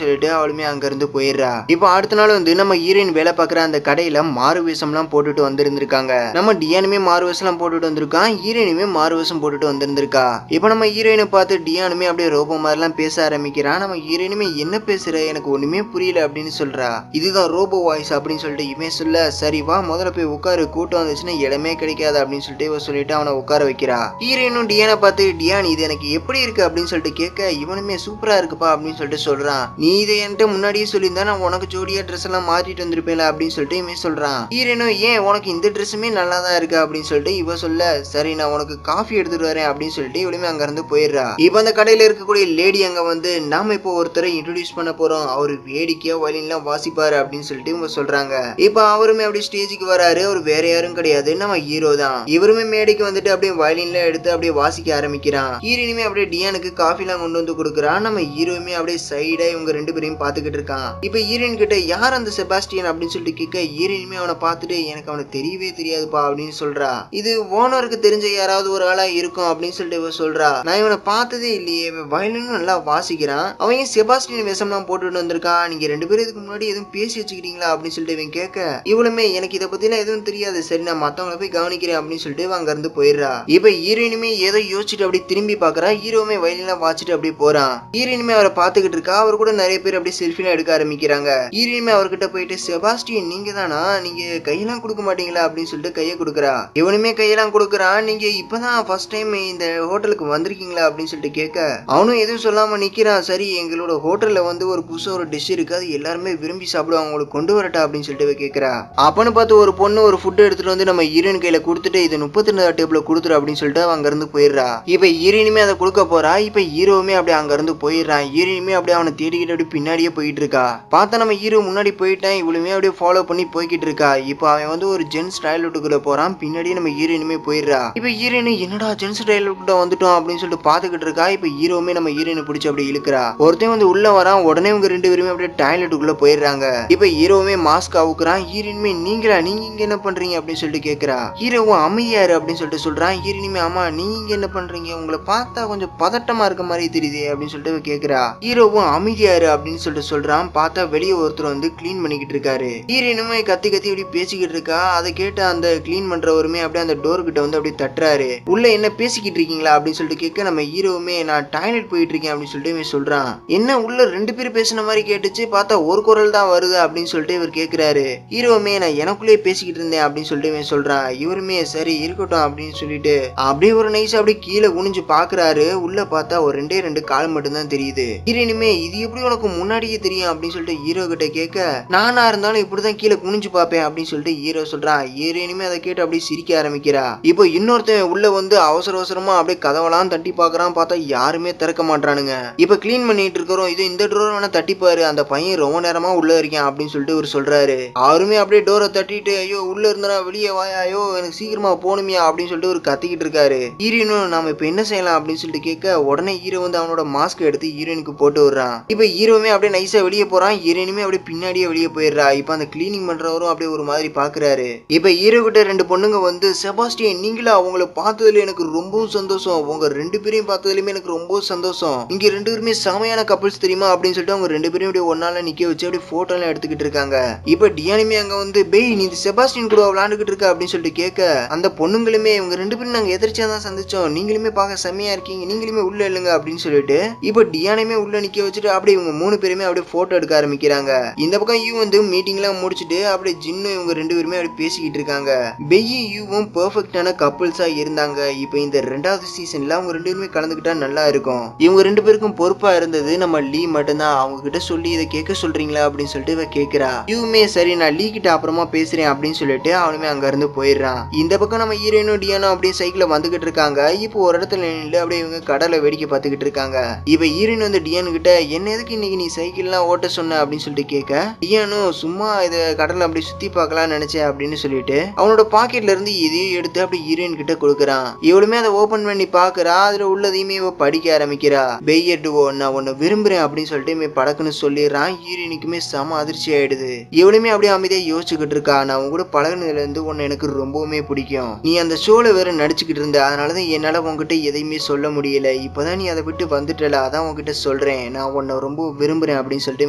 சொல்லிட்டு அவளுமே அங்க இருந்து போயிடுறா. இப்போ அடுத்த நாள் வந்து நம்ம ஹீரோயின் வேலை பார்க்குற அந்த கடையில மாறு வேஷம்லாம் போட்டுட்டு வந்திருந்திருக்காங்க. நம்ம டியானுமே மாறு வேஷம்லாம் போட்டுட்டு வந்திருக்கான், ஹீரோயினுமே மாறு வேஷம் போட்டுட்டு வந்திருந்திருக்கா. இப்போ நம்ம ஹீரோயினை பார்த்து டியானுமே அப்படியே ரோபோ மாதிரிலாம் பேச ஆரம்பிக்கிறான். நம்ம ஹீரோயினுமே என்ன பேசுற, எனக்கு ஒண்ணுமே புரியல அப்படின்னு சொல்றா. இதுதான் ரோபோ வாய்ஸ் அப்படின்னு சொல்லிட்டு இவன் சொல்ல, சரி வா முதல்ல போய் உட்காரு, கூட்டம் வந்துச்சுன்னா இடமே கிடைக்காது அப்படின்னு சொல்லிட்டு இவ சொல்லிட்டு அவனை உட்கார வைக்கிறா. ஹீரோயினும் டியானை பார்த்து, டியான் இது எனக்கு எப்படி இருக்கு அப்படின்னு சொல்லிட்டு கேட்க, இவனுமே சூப்பரா இருக்குப்பா அப்படின்னு சொல்லிட்டு சொல்றான். நீ இதை என்கிட்ட முன்னாடியே சொல்லியிருந்தா நான் உனக்கு ஜோடியா ட்ரெஸ் எல்லாம் மாத்திட்டு வந்திருப்பேன் அப்படின்னு சொல்லிட்டு இவன் சொல்றான். ஹீரோயினும் ஏன் உனக்கு இந்த ட்ரெஸ்ஸுமே நல்லா தான் இருக்கு அப்படின்னு சொல்லிட்டு இவ சொல்ல, சரி நான் உனக்கு காஃபி எடுத்துட்டு வரேன் அப்படின்னு சொல்லிட்டு இவளுமே அங்க இருந்து போயிடுறா. இப்ப அந்த கடையில இருக்கக்கூடிய லேடி அங்க வந்து, நாம இப்போ ஒருத்தரை இன்ட்ரோடியூஸ் பண்ண போறோம், அவரு வேடிக்கையா வயலின்லாம் வாசிப்பாரு அப்படின்னு சொல்லிட்டு இவங்க சொல்றாங்க. இப்ப அவருமே அப்படி ஸ்டேஜுக்கு வராரு. அவர் வேற யாரும் கிடையாது, நம்ம ஹீரோ தான். இவருமே மேடைக்கு வந்துட்டு அப்படியே வயலின்ல எடுத்து அப்படியே வாசிக்க ஆரம்பிக்கிறான். ஹீரோயினுமே அப்படியே டியானுக்கு காஃபி எல்லாம் கொண்டு வந்து கொடுக்குறான். நம்ம ஹீரோயுமே அப்படியே சைடா இவங்க ரெண்டு பேரையும் பாத்துக்கிட்டு இருக்கான். இப்ப ஹீரோயின் கிட்ட யார் அந்த செபாஸ்டியன் அப்படின்னு சொல்லிட்டு கேட்க, ஹீரோயினுமே அவனை பார்த்துட்டு எனக்கு அவனை தெரியவே தெரியாதுப்பா அப்படின்னு சொல்றா. இது ஓனருக்கு தெரிஞ்ச யாராவது ஒரு ஆளா இருக்கும் அப்படின்னு சொல்லிட்டு இவ சொல்றா. நான் இவனை பார்த்ததே இல்லையே, வயலினும் நல்லா வாசிக்கிறான், அவன் செபாஸ்டியன் வேஷம்லாம் போட்டுட்டு வந்திருக்கான், நீங்க ரெண்டு பேரும் இதுக்கு முன்னாடி எதுவும் பேசி வச்சுக்கிட்டீங்களா அப்படின்னு சொல்லிட்டு இவன் கேட்க, இவளுமே எனக்கு இதை பத்திலாம் எதுவும் தெரியாது, சரி நான் மத்தவங்களை போய் கவனிக்கிறேன் அப்படின்னு சொல்லிட்டு அங்க இருந்து போயிடுறா. இப்ப ஹீரோயினுமே ஏதோ யோசிச்சுட்டு அப்படி திரும்பி பாக்குறா. ஹீரோமே வயலின்லாம் வாசிட்டு அப்படியே போறான். ஹீரோயினுமே அவரை பாத்துக்கிட்டு இருக்கா. அவர் கூட நிறைய பேர் அப்படியே செல்ஃபிலாம் எடுக்க ஆரம்பிக்கிறாங்க. ஹீரோயினுமே அவர்கிட்ட போயிட்டு, செபாஸ்டியன் நீங்க தானா, நீங்க கையெல்லாம் கொடுக்க மாட்டீங்களா அப்படின்னு சொல்லிட்டு கையை கொடுக்குறா. இவனுமே கையெல்லாம் கொடுக்குறான். நீங்க இப்பதான் ஃபர்ஸ்ட் டைம் இந்த ஹோட்டலுக்கு வந்திருக்கீங்களா அப்படின்னு சொல்லிட்டு கேட்க, அவனும் எதுவும் சொல்லாம நிக்கிறான். சரி எங்களோட ஹோட்டல்ல வந்து ஒரு புதுசா ஒரு டிஷ் இருக்கு, அது எல்லாருமே விரும்பி சாப்பிடுவாங்க, உங்களுக்கு கொண்டு வரட்டா அப்படின்னு சொல்லிட்டு கேட்கிறா. அப்பன்னு பார்த்து ஒரு பொண்ணு ஒரு ஃபுட் எடுத்துட்டு வந்து நம்ம ஹீரோயின் கையில கொடுத்துட்டு, இது 32 டேபிள்ல கொடுத்துரு அப்படின்னு சொல்லிட்டு அங்க இருந்து போயிடுறா. இப்ப ஹீரோயினுமே அதை கொடுக்க போறா. இப்ப ஹீரோவுமே அப்படியே அங்க இருந்து போயிடுறான். ஹீரோயினுமே அப்படியே அவனை தேடிக்கிட்டு அப்படி பின்னாடியே போயிட்டு இருக்கா. பார்த்தா நம்ம ஹீரோ முன்னாடி போயிட்டான், இவளுமே அப்படியே ஃபாலோ பண்ணி போய்கிட்டு இருக்கா. இப்போ அவன் வந்து ஒரு ஜென்ஸ் டாய்லெட்டுக்குள்ள போறான், பின்னாடியே நம்ம ஹீரோயினுமே போயிடுறா. இப்ப ஹீரோயின் என்னடா ஜென்ஸ் டாய்லெட்டுக்குள்ள வந்துட்டோம் அப்படின்னு சொல்லிட்டு பாத்துக்கிட்டு இருக்கா. இப்ப ஹீரோவுமே நம்ம ஹீரோயினை பிடிச்சி அப்படி இழுக்கிறா. ஒருத்தன் வந்து உள்ள வரான், உடனே இவங்க ரெண்டு பேருமே அப்படியே டாய்லெட்டுக்குள்ள போயிடுறாங்க. இப்ப ஹீரோவுமே மாஸ்க் அவுக்குறான். ஹீரோயினுமே நீங்களா, நீங்க இங்க என்ன பண்றீங்க அப்படின்னு சொல்லிட்டு கேட்கிறா. ஹீரோவும் அமைதியாரு அப்படின்னு சொல்லிட்டு சொல்றான். ஹீரோயினுமே ஆமா நீங்க இங்க என்ன பண்றீங்க, உங்களை பார்த்தா கொஞ்சம் பதட்டமா இருக்க மாதிரி தெரியுது அப்படின்னு சொல்லிட்டு கேட்கிறா. ஹீரோவும் அமைதியாரு அப்படின்னு சொல்லிட்டு சொல்றான். பார்த்தா வெளியே ஒருத்தர் வந்து கிளீன் பண்ணிக்கிட்டு இருக்காரு. ஹீரோயினுமே கத்தி கத்தி இப்படி பேசிக்கிட்டு இருக்கா. அதை கேட்டு அந்த கிளீன் பண்றவருமே அப்படியே அந்த டோர் கிட்ட வந்து அப்படியே தட்டுறாரு. உள்ள என்ன பேசிக்கிட்டு இருக்கீங்களா அப்படின்னு சொல்லிட்டு கேட்க, நம்ம ஹீரோவுமே நான் டாய்லெட் போயிட்டு இருக்கேன் அப்படின்னு சொல்லிட்டு சொல்றான். என்ன உள்ள ரெண்டு பேரும் பேசின மாதிரி கேட்டுச்சு, பார்த்தா ஒரு குரல் தான் வருது அப்படின்னு சொல்லிட்டு இவர் கேட்கிறாரு. ஹீரோவுமே நான் எனக்குள்ளேயே பேசிக்கிட்டு இருந்தேன் அப்படின்னு சொல்லிட்டு சொல்றான். இவருமே சரி இருக்கட்டும் அப்படின்னு சொல்லிட்டு அப்படியே ஒரு நைஸ் அப்படியே கீழே குனிஞ்சு பாக்குறாரு. உள்ள பார்த்தா ஒரு ரெண்டு கால் மட்டும் தான் தெரியுது. ஹீரோயினுமே இது எப்படி உனக்கு முன்னாடியே தெரியும் அப்படின்னு சொல்லிட்டு ஹீரோ கிட்ட கேட்க, நானா இருந்தாலும் இப்படிதான் கீழே குனிஞ்சு பாப்பேன் அப்படின்னு சொல்லிட்டு ஹீரோ சொல்றான். ஹீரோயினுமே அதை கேட்டு அப்படியே சிரிக்க ஆரம்பிக்கிறா. இப்போ இன்னொருத்தன் உள்ள வந்து அவசர அவசரமா அப்படியே கதவெல்லாம் தட்டி பாக்குறான். பார்த்தா யாருமே திறக்க மாட்டானுங்க. இப்ப கிளீன் பண்ணிட்டு இருக்கிறோம், இது இந்த டோர் வேணா தட்டிப்பாரு, அந்த பையன் ரொம்ப நேரமா உள்ள இருக்கேன் அப்படின்னு சொல்லிட்டு இவர் சொல்றாரு. அவருமே அப்படியே டோரை தட்டிட்டு, ஐயோ உள்ள இருந்தா வெளியே வாயா, ஐயோ எனக்கு சீக்கிரமா போகணுமியா அப்படின்னு சொல்லிட்டு ஒரு கத்திக்கிட்டு இருக்காரு. ஹீரோயினும் நாம இப்ப என்ன செய்யலாம் அப்படின்னு சொல்லிட்டு கேட்க, உடனே ஹீரோ வந்து அவனோட மாஸ்க் எடுத்து ஹீரோயினுக்கு போட்டு விடுறான். இப்ப ஹீரோவுமே அப்படியே நைஸா வெளியே போறான். ஹீரோயினுமே அப்படியே பின்னாடியே வெளியே போயிடுறா. இப்ப அந்த கிளீனிங் பண்றவரும் அப்படியே ஒரு மாதிரி பாக்குறாரு. இப்ப ஹீரோ கிட்ட ரெண்டு பொண்ணுங்க வந்து, செபாஸ்டியன் நீங்களா, அவங்கள பார்த்ததுல எனக்கு ரொம்ப சந்தோஷம், உங்க ரெண்டு பேரையும் பார்த்ததுலயுமே எனக்கு ரொம்ப சந்தோஷம், இங்க ரெண்டு பேருமே செமையான கப்பிள்ஸ் தெரியுமா அப்படின்னு சொல்லிட்டு அவங்க ரெண்டு பேரும் அப்படியே ஒன்னால நிக்க வச்சு அப்படியே போட்டோ எல்லாம் எடுத்துக்கிட்டு இருக்காங்க. இப்ப டியானுமே அங்க வந்து, பேய் நீ செபாஸ்டியன் கூட விளையாண்டுகிட்டு இருக்க அப்படின்னு சொல்லிட்டு கேட்க, அந்த பொண்ணுங்களுமே இவங்க ரெண்டு பேரும் நாங்க எதிர்ச்சியா தான் சந்திச்சோம், நீங்களுமே பார்க்க செம்மையா இருக்கீங்க, நீங்களுமே உள்ள இல்லைங்க அப்படின்னு சொல்லிட்டு இப்ப டியானுமே உள்ள நிக்க வச்சுட்டு அப்படியே இவங்க மூணு பேருமே அப்படியே போட்டோ எடுக்க ஆரம்பிக்கிறாங்க. இந்த பக்கம் யூ வந்து மீட்டிங் எல்லாம் முடிச்சுட்டு அப்படியே ஜின்னு இவங்க ரெண்டு பேருமே அப்படியே பேசிக்கிட்டு இருக்காங்க. பெய்யும் யூவும் பெர்ஃபெக்டான கப்பிள்ஸா இருந்தாங்க. இப்ப இந்த ரெண்டாவது சீசன்ல அவங்க ரெண்டு பேருமே கலந்துக்கிட்டா நல்லா இருக்கும். இவங்க ரெண்டு பேருக்கும் பொறுப்பா இருந்தது நம்ம லீ மட்டும்தான். அவங்க கிட்ட சொல்லி இதை கேட்க சொல்றீங்களா அப்படின்னு சொல்லிட்டு இவ கேக்குறா. யூமே சரி நான் லீ கிட்ட அப்புறமா பேசுறேன் அப்படின்னு சொல்லிட்டு அவனுமே அங்க இருந்து போயிடுறான். இந்த பக்கம் நம்ம ஹீரோயினும் டியானும் அப்படியே சைக்கிள வந்துகிட்டு இருக்காங்க. இப்போ ஒரு இடத்துல நின்று அப்படியே இவங்க கடலை வேடிக்கை பார்த்துக்கிட்டு இருக்காங்க. இப்ப ஹீரோயின் வந்து டியானு கிட்ட, என்ன எதுக்கு இன்னைக்கு நீ சைக்கிள் எல்லாம் ஓட்ட சொன்ன அப்படின்னு சொல்லிட்டு கேட்க, டியானும் சும்மா இதை கடலை அப்படி சுத்தி பார்க்கலாம் நினைச்சேன் அப்படின்னு சொல்லிட்டு அவனோட பாக்கெட்ல இருந்து எதையும் எடுத்து அப்படி ஹீரோயின் கிட்ட கொடுக்குறான். இவளுமே அதை ஓபன் பண்ணி பாக்குறா. அதுல உள்ளதையுமே இவ படிக்க ஆரம்பிக்கிறா. பெய்யட்டுவோ நான் உன்னை விரும்புறேன் அப்படின்னு சொல்லிட்டு படக்குன்னு சொல்லிடுறான். ஹீரோயினுக்குமே செம அதிர்ச்சி ஆயிடுது. இவளுமே அப்படியே அமைதியா யோசிச்சுக்கிட்டு இருக்கா. நான் உங்க கூட பழகுனதுல இருந்து உன்னை எனக்கு ரொம்பவுமே பிடிக்கும், நீ அந்த ஷோல வேற நடிச்சுக்கிட்டு இருந்த, அதனாலதான் என்னால உங்ககிட்ட எதையுமே சொல்ல முடியல, இப்பதான் நீ அதை விட்டு வந்துட்ட வந்துட்டல, அதான் உன்கிட்ட சொல்றேன், நான் உன்னை ரொம்ப விரும்புறேன் அப்படின்னு சொல்லிட்டு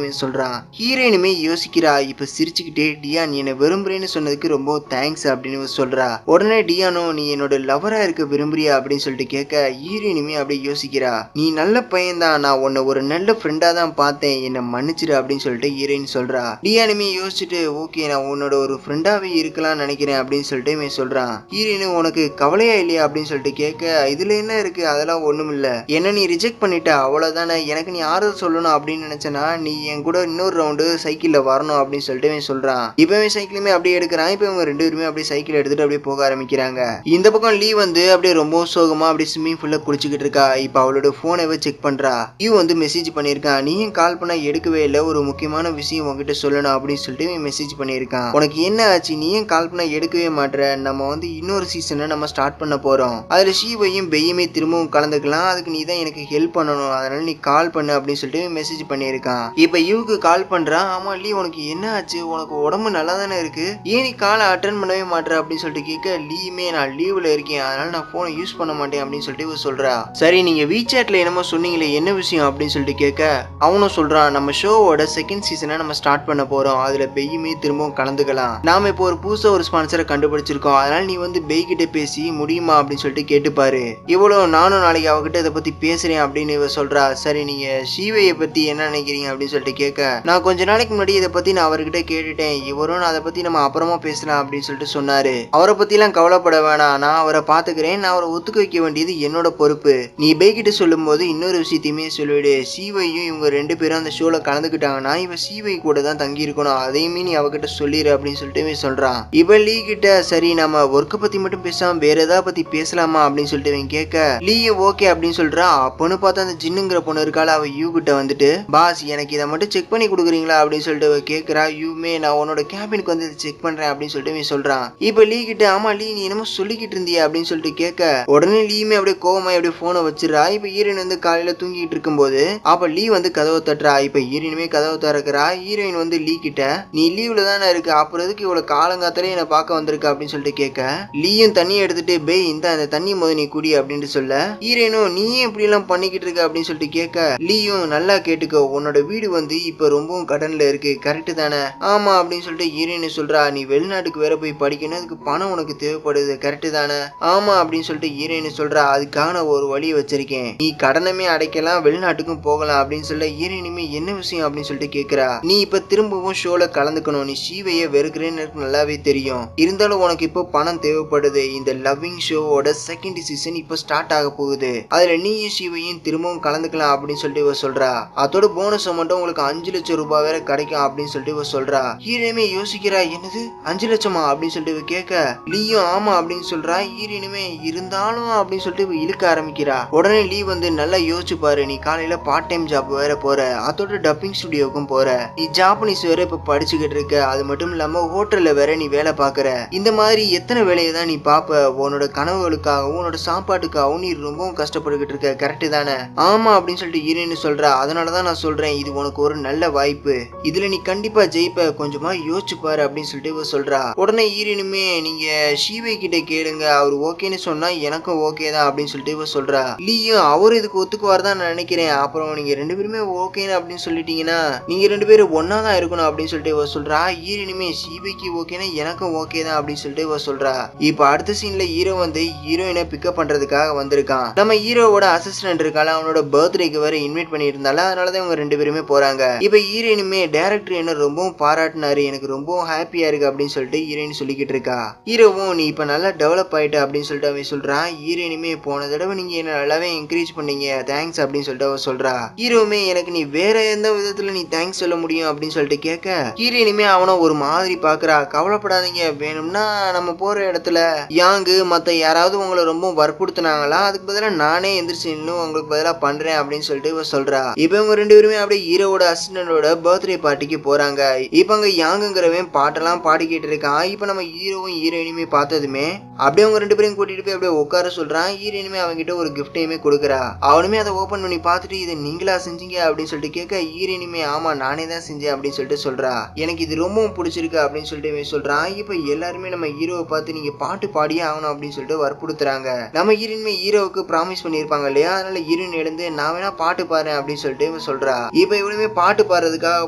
இவன் சொல்றான். ஹீரோயினுமே யோசிக்கிறா. இப்ப சிரிச்சுக்கிட்டே டியான் நீ என்ன விரும்புறேன்னு சொன்னதுக்கு ரொம்ப தேங்க்ஸ் அப்படின்னு இவ சொல்றா. உடனே டியானோ நீ என்னோட லவரா இருக்க விரும்புறியா அப்படின்னு சொல்லிட்டு கேட்க ஹீரோயினுமே அப்படியே யோசிக்கிறா. நீ நல்ல பையன் தான், நான் உன்னை ஒரு நல்ல ஃப்ரெண்டா தான் பார்த்தேன், என்ன மன்னிச்சிரு அப்படின்னு சொல்லிட்டு ஹீரோயின் சொல்றா. டியானுமே யோசிச்சுட்டு ஓகே நான் உன்னோட ஒரு ஃப்ரெண்டாவே இருக்கலாம்னு நினைக்கிறேன் அப்படின்னு சொல்லிட்டு இவன் சொல்றான். ஹீரோயின் உனக்கு கவலையா இல்லையா அப்படின்னு சொல்லிட்டு கேட்க இதுல என்ன இருக்கு, அதெல்லாம் ஒண்ணும் இல்ல, என்ன நீ ரிஜெக்ட் பண்ணிட்ட அவ்வளவுதானே, எனக்கு நீ ஆறுதல் சொல்லணும் அப்படின்னு நினைச்சனா நீ என் கூட இன்னொரு ரவுண்டு சைக்கிள்ல வரணும் அப்படின்னு சொல்லிட்டு இவன் சொல்றான். இப்பவே சைக்கிளுமே அப்படியே எடுக்கிறான். இப்ப இவங்க ரெண்டு பேருமே அப்படியே சைக்கிள் எடுத்துட்டு அப்படியே போக ஆரம்பிக்கிறாங்க. இந்த பக்கம் லீ வந்து அப்படியே ரொம்ப சோகமா அப்படியே ஸ்விம்மிங் பூல்ல குளிச்சுக்கிட்டு இருக்கா. இப்ப அவளோட போனை செக் பண்றா. யூ வந்து மெசேஜ் பண்ணிருக்கான். நீயும் கால் பண்ணா எடுக்கவே இல்லை, ஒரு முக்கியமான விஷயம் உங்ககிட்ட சொல்லணும் அப்படின்னு சொல்லிட்டு மெசேஜ் பண்ணிருக்கான். உனக்கு என்ன ஆச்சு, நீயும் கால் பண்ணா எடுக்கவே மாட்ற, நம்ம வந்து இன்னொரு சீசனை நம்ம ஸ்டார்ட் பண்ண போறோம், அதுல ஷீவையும் பெய்யுமே திரும்பவும் கலந்துக்கலாம், அதுக்கு நீ தான் எனக்கு ஹெல்ப் பண்ணணும், அதனால நீ கால் பண்ணு அப்படின்னு சொல்லிட்டு மெசேஜ் பண்ணியிருக்கான். இப்ப யூக்கு கால் பண்றான். ஆமா லீ உனக்கு என்ன ஆச்சு, உனக்கு உடம்பு நல்லா தானே இருக்கு, ஏன் நீ காலை அட்டன் பண்ணவே மாட்டேற அப்படின்னு சொல்லிட்டு கேட்க லீவுமே நான் லீவ்ல இருக்கேன், அதனால நான் போனை யூஸ் பண்ண மாட்டேன் அப்படின்னு சொல்லிட்டு சொல்றா. சரி நீங்க வீசாட்ல என்னமோ சொன்னீங்களே என்ன விஷயம் அப்படின்னு சொல்லிட்டு கேட்க அவனும் சொல்றான். நம்ம ஷோவோட செகண்ட் சீசனை நம்ம ஸ்டார்ட் பண்ண போறோம், அதுல பெய்யுமே திரும்பவும் கலந்துக்கலாம், நாம இப்போ ஒரு புதுசா ஒரு ஸ்பான்சரை கண்டுபிடிச்சிருக்கோம், அதனால நீ வந்து பெய் கிட்ட பேசி முடியுமா அப்படின்னு சொல்லிட்டு கேட்டுப்பாரு. இவ்வளவு நானும் நாளைக்கு அவகிட்ட இதை பத்தி பேசுறேன் அப்படின்னு இவ சொல்றா. சரி நீங்க ஷீவையை பத்தி என்ன நினைக்கிறீங்க அப்படின்னு சொல்லிட்டு கேட்க நான் கொஞ்ச நாளைக்கு முன்னாடி இதை பத்தி நான் அவர்கிட்ட கேட்டுட்டேன், இவரும் அதை பத்தி நம்ம அப்புறமா பேசலாம் அப்படின்னு சொல்லிட்டு சொன்னாரு, அவரை பத்தி எல்லாம் கவலைப்பட வேணாம், நான் அவரை பாத்துக்கிறேன், நான் அவரை ஒத்துக்க வைக்க வேண்டியது என்னோட பொறுப்பு, நீ பெய் கிட்ட சொல்லும் போது இன்னொரு விஷயத்தையுமே சொல்லிவிடு, ஷீவையும் இவங்க ரெண்டு பேரும் அந்த ஷோல கலந்துக்கிட்டாங்கன்னா இவ ஷீவை கூட தான் தங்கி இருக்கணும், அதையுமே நீ அவகிட்ட சொல்லிடு அப்படின்னு சொல்லிட்டு சொல்றான். இவ லீ கிட்ட சரி நம்ம ஒர்க்கை பத்தி மட்டும் பேசாம வேற ஏதாவது பத்தி பேசலாமா அப்படின்னு சொல்லிட்டு இவன் கேட்க லீயும் ஓகே அப்படின்னு சொல்றா. அப்பன்னு பார்த்தா அந்த ஜின்னுங்கிற பொண்ணு இருக்கால, அவ யூ கிட்ட வந்துட்டு பாஸ் எனக்கு இதை மட்டும் செக் பண்ணி கொடுக்குறீங்களா அப்படின்னு சொல்லிட்டு கேட்கிறா. யூமே நான் உன்னோட கேபினுக்கு வந்து செக் பண்றேன் அப்படின்னு சொல்லிட்டு இவன் சொல்றான். இப்ப லீ கிட்ட ஆமா லீ நீ என்னமோ சொல்லிக்கிட்டு இருந்தியா அப்படின்னு சொல்லிட்டு கேட்க உடனே லீயுமே அப்படியே கோவமாய் அப்படியே போனை வச்சிடறா. இப்ப ஹீரோயின் வந்து காலையில தூங்கிட்டு இருக்கும்போது அப்ப லீ வந்து கதவை தட்டுறா. இப்ப ஹீரோயினுமே கதவை திறக்கிறா. ஹீரோயின் வந்து லீ கிட்ட நீ லீவ்ல தானே இருக்கு, அப்புறம் எதுக்கு இவ்வளவு காலங்காத்தாலே என்ன பார்க்க வந்திருக்க அப்படின்னு சொல்லிட்டு கேட்க லீயும் தண்ணி எடுத்துட்டு பெய் இந்த அந்த தண்ணி போது நீ குடி அப்படின்னு சொல்ல ஹீரோயினும் நீ இப்படி எல்லாம் பண்ணிக்கிட்டு இருக்க அப்படின்னு சொல்லிட்டு கேட்க லீயும் நல்லா கேட்டுக்கோ, உன்னோட வீடு வந்து இப்ப ரொம்பவும் கடன்ல இருக்கு கரெக்ட் தானே, ஆமா அப்படின்னு சொல்லிட்டு ஹீரோயின் சொல்றா. நீ வெளிநாட்டுக்கு வேற போய் படிக்கணும், அதுக்கு பணம் உனக்கு தேவைப்படுது கரெக்ட் தானே, ஆமா அப்படின்னு சொல்லிட்டு ஹீரோயின் சொல்றா. அதுக்காக நான் ஒரு வழியை வச்சிருக்கேன், நீ கடனமே அடைக்கலாம் வெளிநாட்டுக்கும் போகலாம் அப்படின்னு சொல்ல ஹீரோயினுமே என்ன விஷயம் அப்படின்னு சொல்லிட்டு கேட்கிறா. நீ இப்ப திரும்பவும் ஷோல கலந்துக்கணும், நீ ஷீவைய வெறுக்கிறேன்னு எனக்கு நல்லாவே தெரியும், இருந்தாலும் உனக்கு இப்போ பணம் தேவைப்படுது, இந்த லவ்விங் ஷோவோட செகண்ட் சீசன் இப்போ ஸ்டார்ட் ஆக போகுது, அதுல நீயும் ஷீவையும் திரும்பவும் கலந்துக்கலாம் அப்படின்னு சொல்லிட்டு இவ சொல்றா. அதோட போனஸ் மட்டும் உங்களுக்கு 5 லட்சம் ரூபாய் வேற கிடைக்கும் அப்படின்னு சொல்லிட்டு இவ சொல்றா. ஹீரோயினுமே யோசிக்கிறா. என்னது 5 லட்சமா அப்படின்னு சொல்லிட்டு இவ கேட்க லீயும் ஆமா அப்படின்னு சொல்றா. ஹீரோயினுமே இருந்தாலும் அப்படின்னு சொல்லிட்டு இவ இழுக்க ஆரம்பிக்கிறா. உடனே லீ வந்து நல்லா யோசிச்சு பாரு, நீ காலையில பார்ட் டைம் ஜாப் வேற போற, அதோட டப்பிங் ஸ்டுடியோக்கும் போற, நீ ஜாப்பனீஸ் வேற இப்ப படிச்சுக்கிட்டு இருக்க, அது மட்டும் இல்லாம ஹோட்டல்ல வேற நீ வேலை பாக்குற, இந்த மாதிரி எத்தனை வேலையை தான் நீ பாப்ப, உன்னோட கனவுகளுக்காகவும் உன்னோட சாப்பாட்டுக்காகவும் நீ ரொம்பவும் கஷ்டப்பட்டுக்கிட்டு இருக்க கரெக்ட் தானே, ஆமா அப்படின்னு சொல்லிட்டு ஹீரோயின் சொல்றா. அதனாலதான் நான் சொல்றேன் இது உனக்கு ஒரு நல்ல வாய்ப்பு, இதுல நீ கண்டிப்பா ஜெயிப்ப, கொஞ்சமா யோசிச்சு பாரு அப்படின்னு சொல்லிட்டு இவ சொல்றா. உடனே ஹீரோயினுமே நீங்க ஷீவை கிட்ட கேளுங்க, அவர் ஓகேன்னு சொன்னா எனக்கும் ஓகே தான் அப்படின்னு சொல்லிட்டு இவ சொல்றா. லீயும் அவரு இதுக்கு ஒத்துக்குவார் தான் நான் நினைக்கிறேன், அப்புறம் நீங்க ரெண்டு பேருமே ஓகேன்னு அப்படின்னு சொல்லிட்டீங்கன்னா நீங்க ரெண்டு பேரும் ஒன்னா தான் இருக்கணும் அப்படின்னு சொல்லிட்டு இவ சொல்றா. ஹீரோயினுமே ஷீவைக்கு ஓகேன்னா எனக்கும் ஓகே தான் அப்படின்னு சொல்லிட்டு இவ சொல்றா. இப்ப அடுத்த சீன்ல ஹீரோ வந்து ஹீரோயினை பிக்கப் பண்றதுக்காக வந்திருக்கான். நம்ம ஹீரோவோட அசிஸ்டன்ட் இருக்கால, அவனோட பர்த்டேக்கு வேற இன்வைட் பண்ணியிருந்தால, அதனாலதான் இவங்க ரெண்டு பேருமே போறாங்க. இப்ப ஹீரோயினுமே டைரக்டர் என்ன ரொம்பவும் பாராட்டினாரு, எனக்கு ரொம்பவும் ஹாப்பியா இருக்கு அப்படின்னு சொல்லிட்டு ஹீரோயின் சொல்லிக்கிட்டு இருக்கா. ஹீரோவும் நீ இப்ப நல்லா டெவலப் ஆயிட்ட அப்படின்னு சொல்லிட்டு அவன் சொல்றான். ஹீரோயினுமே போன தடவை நீங்க என்ன நல்லாவே என்கரேஜ் பண்ணீங்க தேங்க்ஸ் அப்படின்னு சொல்லிட்டு அவ சொல்றா. ஹீரோவுமே எனக்கு நீ வேற எந்த விதத்துல நீ தேங்க்ஸ் சொல்ல முடியும் அப்படின்னு சொல்லிட்டு கேட்க ஹீரோயினுமே அவனை ஒரு மாதிரி பாக்குறா. கவலைப்படாதீங்க, வேணும்னா நம்ம போற இடத்துல யாங்கு மத்த யாராவது உங்களை ரொம்ப வற்புறுத்தினாங்களா, அதுக்கு பதிலா நானே எந்திரிச்சு இன்னும் உங்களுக்கு பதிலா பண்றேன் அப்படின்னு சொல்லிட்டு இவ சொல்றா. இப்ப இவங்க ரெண்டு பேருமே அப்படியே ஹீரோவோட அசிஸ்டன்டோட பர்த்டே பார்ட்டிக்கு போறாங்க. இப்ப அங்க யாங்குங்கிறவன் பாட்டெல்லாம் பாடிக்கிட்டு இருக்கான். இப்ப நம்ம ஹீரோவும் ஹீரோயினுமே பார்த்ததுமே அப்படியே அவங்க ரெண்டு பேரும் கூட்டிட்டு போய் அப்படியே உட்கார சொல்றான். ஹீரோயினுமே அவங்கிட்ட ஒரு கிஃப்டையுமே கொடுக்குறா. அவனுமே அதை ஓபன் பண்ணி பார்த்துட்டு இதை நீங்களா செஞ்சீங்க அப்படின்னு சொல்லிட்டு கேட்க ஹீரோயினுமே ஆமா நானே தான் செஞ்சேன் அப்படின்னு சொல்லிட்டு சொல்றா. எனக்கு இது ரொம்பவும் பிடிச்சிருக்கு அப்படின்னு சொல்லிட்டு இவன் சொல்றான். இப்ப எல்லாருமே நம்ம ஹீரோவை பார்த்து நீங்க பாட்டு பாடியே ஆகணும் அப்படின்னு சொல்லிட்டு வற்புறுத்துறாங்க. நம்ம ஹீரோயினுமே ஹீரோவுக்கு ப்ராமிஸ் பண்ணியிருப்பாங்க இல்லையா, அதனால ஹீரோயின் எழுந்து நான் வேணா பாட்டு பாடுறேன் அப்படின்னு சொல்லிட்டு இவன் சொல்றா. இப்ப இவனுமே பாட்டு பாடுறதுக்காக